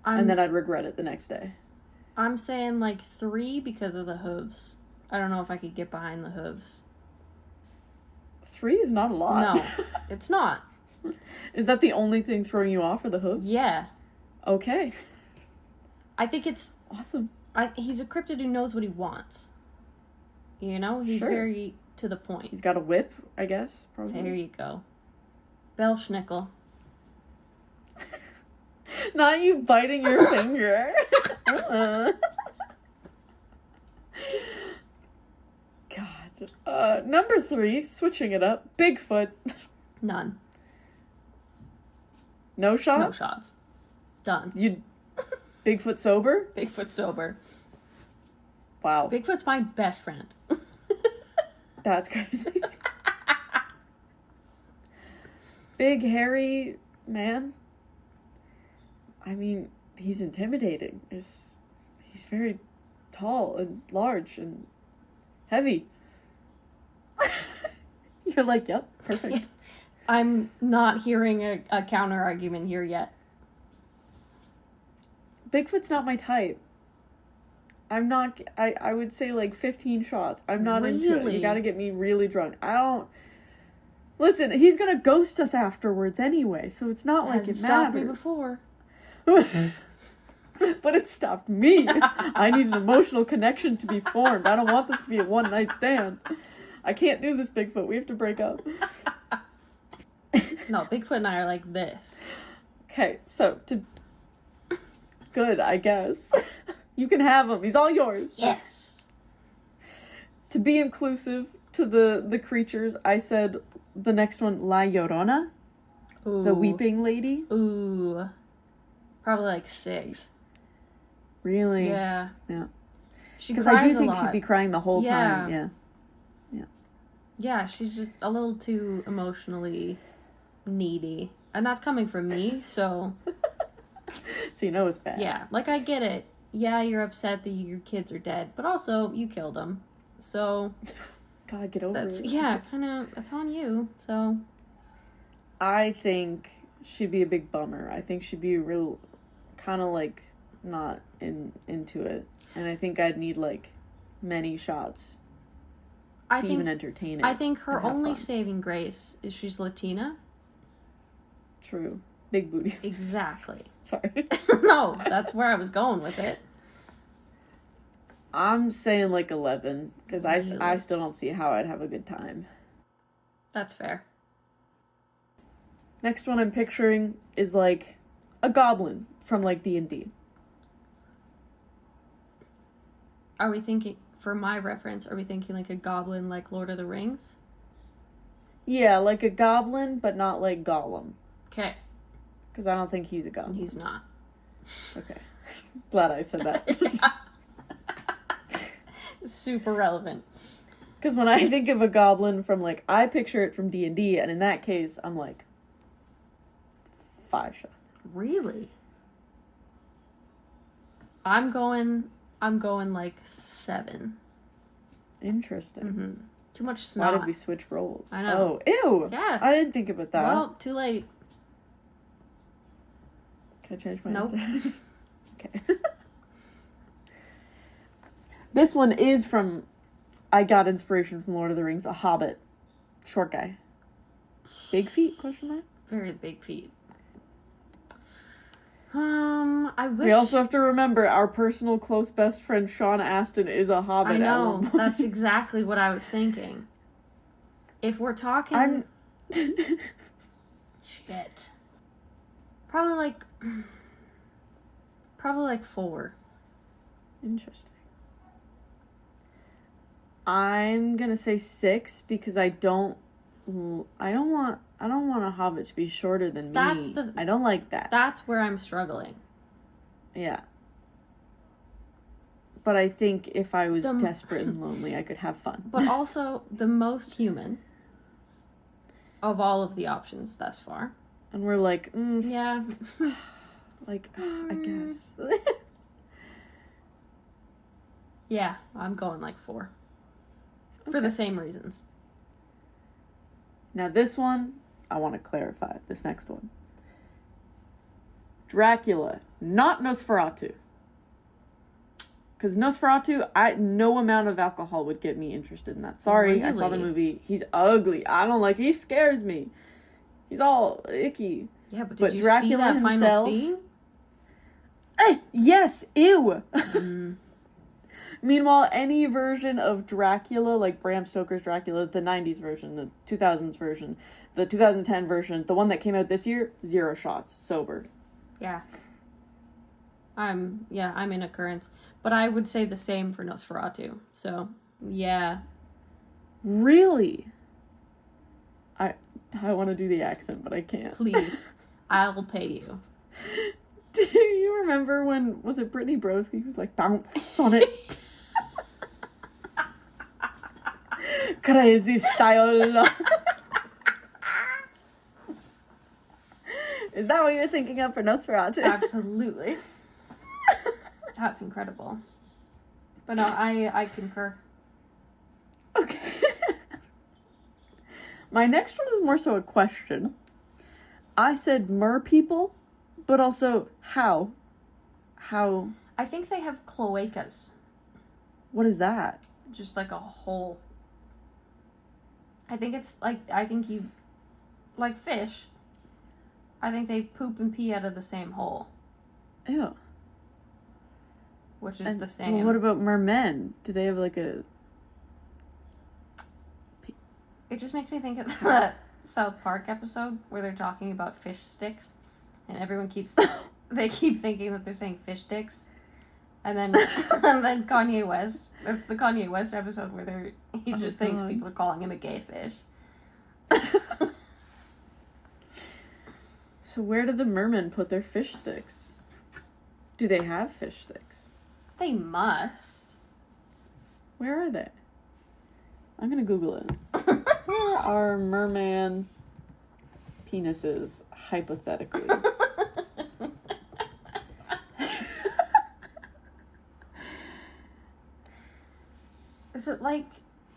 And then I'd regret it the next day. I'm saying like 3 because of the hooves. I don't know if I could get behind the hooves. 3 is not a lot. No, it's not. Is that the only thing throwing you off, are the hooves? Yeah. Okay. I think it's... Awesome. He's a cryptid who knows what he wants. You know? He's Sure. very to the point. He's got a whip, I guess. Probably. There you go. Belschnickel. Not you biting your finger. God. Number 3, switching it up. Bigfoot. None. No shots? No shots. Done. You Bigfoot sober? Bigfoot sober. Wow. Bigfoot's my best friend. That's crazy. Big, hairy man. I mean, he's intimidating. He's very tall and large and heavy. You're like, yep, perfect. I'm not hearing a counter argument here yet. Bigfoot's not my type. I'm not, I would say like 15 shots. I'm not into it. You gotta get me really drunk. Listen, he's gonna ghost us afterwards anyway, so it's not like it matters. Stopped me before. But it stopped me. I need an emotional connection to be formed. I don't want this to be a one-night stand. I can't do this, Bigfoot. We have to break up. No, Bigfoot and I are like this. Okay, so good, I guess. You can have him. He's all yours. Yes. To be inclusive to the creatures, I said the next one, La Llorona. Ooh. The weeping lady. Ooh. Probably like 6. Really? Yeah. Yeah. Because I do think she'd be crying the whole time. Yeah. Yeah, she's just a little too emotionally needy. And that's coming from me, so... So you know it's bad. Yeah, like I get it. Yeah, you're upset that your kids are dead, but also you killed them. So... God, get over it. Yeah, kind of, that's on you, so... I think she'd be a big bummer. I think she'd be real, kind of like, not into it. And I think I'd need, like, many shots to even entertain it. I think her only fun. saving grace is she's Latina. True. Big booty. Exactly. Sorry. No, that's where I was going with it. I'm saying, like, 11, because Really? I still don't see how I'd have a good time. That's fair. Next one I'm picturing is, like, a goblin from, like, D&D. Are we thinking, for my reference, are we thinking like a goblin like Lord of the Rings? Yeah, like a goblin, but not like Gollum. Okay. Because I don't think he's a goblin. He's not. Okay. Glad I said that. Super relevant. Because when I think of a goblin from, like, I picture it from D&D, and in that case, I'm like, 5 shots. Really? I'm going like 7. Interesting. Mm-hmm. Too much snot. Why did we switch roles? I know. Oh, ew. Yeah. I didn't think about that. Well, too late. Can I change my Nope. answer? Okay. This one is from... I got inspiration from Lord of the Rings. A hobbit. Short guy. Big feet? Question mark? Very big feet. I wish... We also have to remember our personal close best friend Sean Astin is a hobbit. I know. That's exactly what I was thinking. If we're talking... Shit. Probably like 4. Interesting. I'm gonna say 6 because I don't want a hobbit to be shorter than me. I don't like that. That's where I'm struggling. Yeah. But I think if I was desperate and lonely, I could have fun. But also the most human of all of the options thus far. And we're like, yeah. Like, I guess. Yeah, I'm going like 4. For the same reasons. Now this one, I want to clarify. This next one. Dracula, not Nosferatu. Because Nosferatu, no amount of alcohol would get me interested in that. Sorry, really? I saw the movie. He's ugly. I don't like. He scares me. He's all icky. Yeah, but did you Dracula see that final scene? Yes, ew. Meanwhile, any version of Dracula, like Bram Stoker's Dracula, the 90s version, the 2000s version, the 2010 version, the one that came out this year, 0 shots, sober. Yeah. I'm in occurrence. But I would say the same for Nosferatu. So, yeah. Really? I want to do the accent, but I can't. Please. I will pay you. Do you remember when, was it Brittany Broski who was like, bounce on it? Crazy style. Is that what you're thinking of for Nosferatu? Absolutely. That's incredible. But no, I concur. Okay. My next one is more so a question. I said mer people, but also how? How? I think they have cloacas. What is that? Just like a hole. I think it's like, like fish. I think they poop and pee out of the same hole. Ew. Which is the same. Well, what about mermen? Do they have like a... It just makes me think of the South Park episode where they're talking about fish sticks. And everyone they keep thinking that they're saying fish sticks. And then Kanye West, that's the Kanye West episode where he just thinks people are calling him a gay fish. So where do the mermen put their fish sticks? Do they have fish sticks? They must. Where are they? I'm gonna Google it. Where are merman penises, hypothetically? Is it like,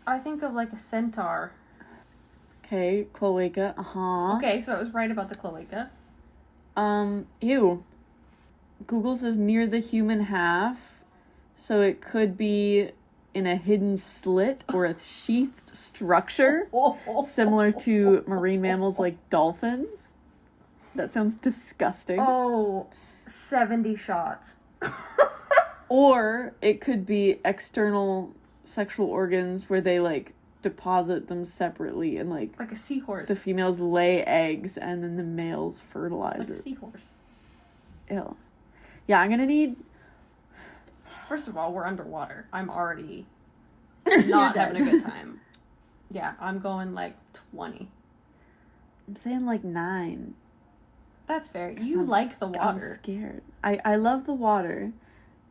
I think of like a centaur. Okay, cloaca, Okay, so I was right about the cloaca. Ew. Google says near the human half, so it could be in a hidden slit or a sheathed structure, similar to marine mammals like dolphins. That sounds disgusting. Oh, 70 shots. Or it could be external sexual organs where they like deposit them separately and like a seahorse. The females lay eggs and then the males fertilize like it. A seahorse. Ew. Yeah, I'm gonna need... First of all, we're underwater. I'm already not having a good time. Yeah, I'm going like 20. I'm saying like 9. That's fair. You like the water. I'm scared. I love the water.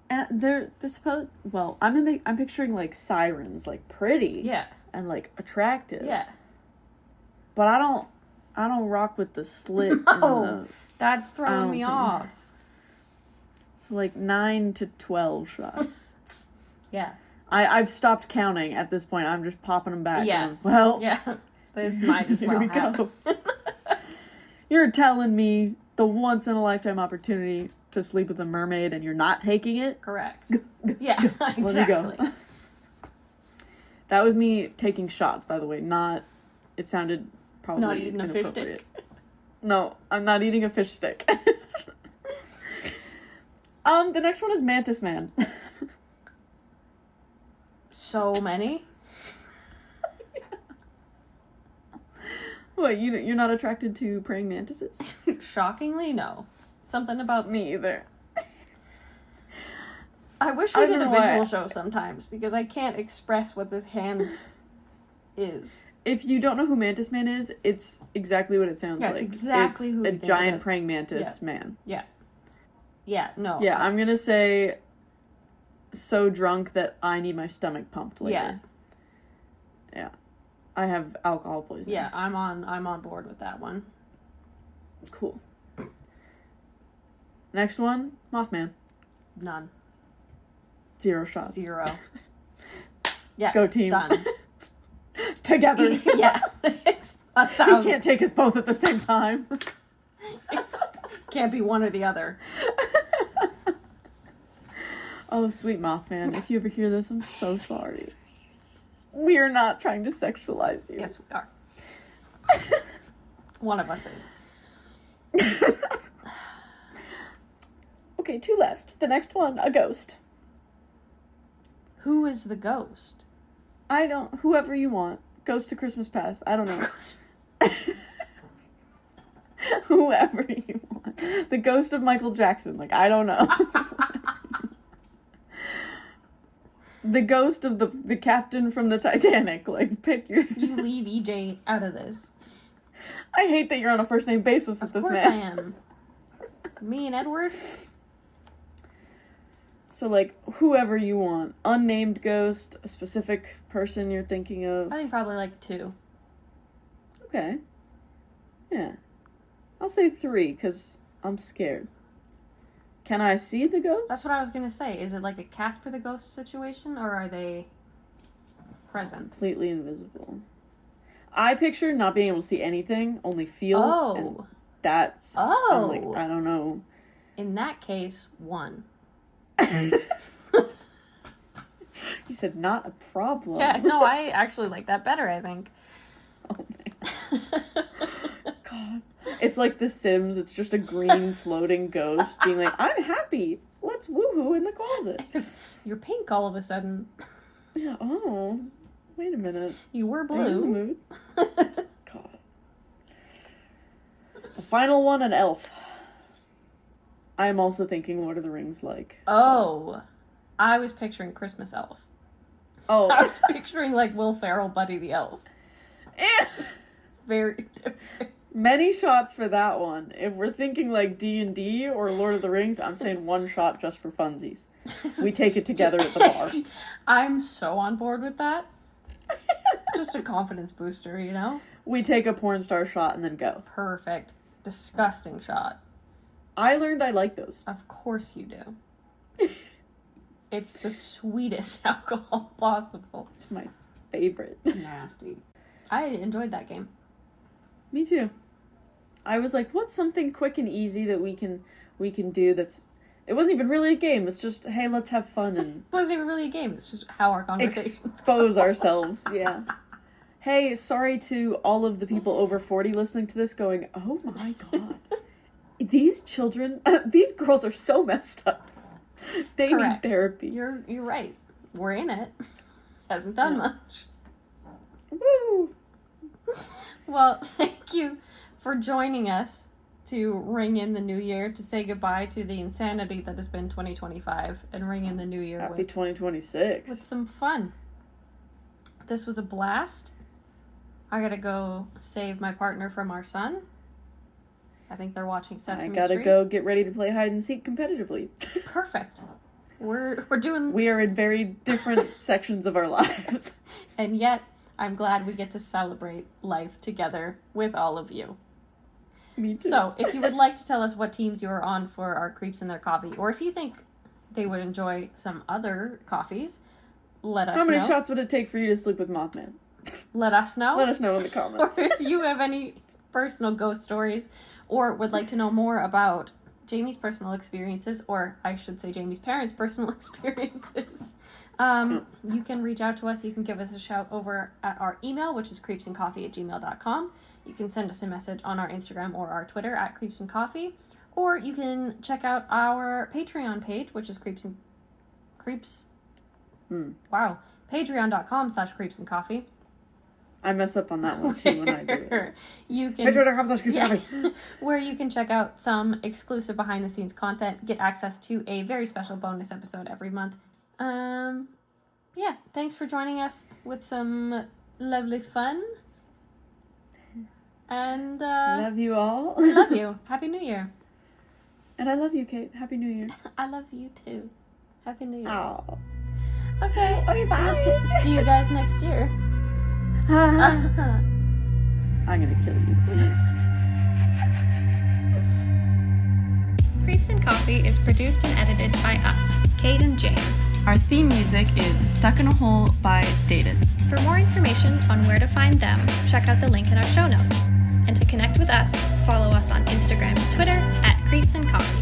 And they're supposed... Well, I'm picturing like sirens, like pretty. Yeah. And like attractive. Yeah. But I don't rock with the slit. No, that's throwing me off. So like 9 to 12 shots. Yeah. I've stopped counting at this point. I'm just popping them back. Yeah. Going, well, Yeah. This might as well happen. You're telling me the once-in-a-lifetime opportunity to sleep with a mermaid and you're not taking it? Correct. Yeah, exactly. Let me go. That was me taking shots, by the way. It sounded probably not eating a fish stick. No, I'm not eating a fish stick. The next one is Mantis Man. So many? What, you're not attracted to praying mantises? Shockingly, no. Something about Me either. I wish we did a visual show sometimes, because I can't express what this hand is. If you don't know who Mantis Man is, it's exactly what it sounds like. It's exactly who a giant praying mantis man. Yeah. Yeah, no. Yeah, I'm gonna say so drunk that I need my stomach pumped later. Yeah. Yeah. I have alcohol poisoning. Yeah, I'm on board with that one. Cool. Next one, Mothman. None. 0 shots. 0. Yeah. Go team. Done. Together. Yeah. It's 1,000. You can't take us both at the same time. Can't be one or the other. Oh, sweet Mothman. If you ever hear this, I'm so sorry. We are not trying to sexualize you. Yes, we are. One of us is. Okay, 2 left. The next one, a ghost. Who is the ghost? Whoever you want. Ghost to Christmas Past. I don't know. Whoever you want. The ghost of Michael Jackson. Like, I don't know. The ghost of the captain from the Titanic. Like, pick your... You leave EJ out of this. I hate that you're on a first name basis with this man. Of course I am. Me and Edward? So, like, whoever you want. Unnamed ghost, a specific person you're thinking of. I think probably like 2. Okay. Yeah. I'll say 3, because I'm scared. Can I see the ghost? That's what I was gonna say. Is it like a Casper the Ghost situation, or are they present? Completely invisible. I picture not being able to see anything, only feel. Oh. And that's... Oh. I'm like, I don't know. In that case, 1. You said not a problem. Yeah, no, I actually like that better, I think. Oh my God. It's like The Sims. It's just a green floating ghost being like, I'm happy. Let's woohoo in the closet. You're pink all of a sudden. Yeah, oh. Wait a minute. You were Are you in the blue. mood? God. The final one, an elf. I am also thinking Lord of the Rings like. Oh. I was picturing Christmas elf. Oh. I was picturing like Will Ferrell, Buddy the Elf. Very different. Many shots for that one. If we're thinking like D&D or Lord of the Rings, I'm saying 1 shot just for funsies. We take it together at the bar. I'm so on board with that. Just a confidence booster, you know? We take a porn star shot and then go. Perfect. Disgusting shot. I learned I like those. Of course you do. It's the sweetest alcohol possible. It's my favorite. Nasty. I enjoyed that game. Me too. I was like, what's something quick and easy that we can do that's... It wasn't even really a game. It's just, hey, let's have fun and... It wasn't even really a game. It's just how our conversations expose ourselves. Yeah. Hey, sorry to all of the people over 40 listening to this going, oh my God. These children, these girls are so messed up. They Correct. need therapy. You're right. We're in it. Hasn't done much. Woo! Well, thank you for joining us to ring in the new year, to say goodbye to the insanity that has been 2025 and ring in the new year Happy with 2026. some fun. This was a blast. I gotta go save my partner from our son. I think they're watching Sesame I gotta Street. go get ready to play hide and seek competitively. Perfect. We're doing... We are in very different sections of our lives. And yet, I'm glad we get to celebrate life together with all of you. Me too. So, if you would like to tell us what teams you are on for our Creeps in Their Coffee, or if you think they would enjoy some other coffees, let us know. How many shots would it take for you to sleep with Mothman? Let us know. Let us know in the comments. Or if you have any personal ghost stories or would like to know more about Jamie's personal experiences, or I should say Jamie's parents' personal experiences, you can reach out to us. You can give us a shout over at our email, which is creepsandcoffee@gmail.com. You can send us a message on our Instagram or our Twitter at creepsandcoffee, or you can check out our Patreon page, which is patreon.com/creepsandcoffee. I mess up on that one too when I do it. You can Patreon.com/creepsandcoffee. where you can check out some exclusive behind the scenes content, get access to a very special bonus episode every month. Yeah, thanks for joining us with some lovely fun. And love you all. I love you. Happy New Year. And I love you, Kate. Happy New Year. I love you too. Happy New Year. Oh. Okay. Okay, bye. We'll see you guys next year. I'm gonna kill you. Please. Creeps and Coffee is produced and edited by us, Kait and Jaim. Our theme music is Stuck in a Hole by Dated. For more information on where to find them, check out the link in our show notes. And to connect with us, follow us on Instagram and Twitter at Creeps and Coffee.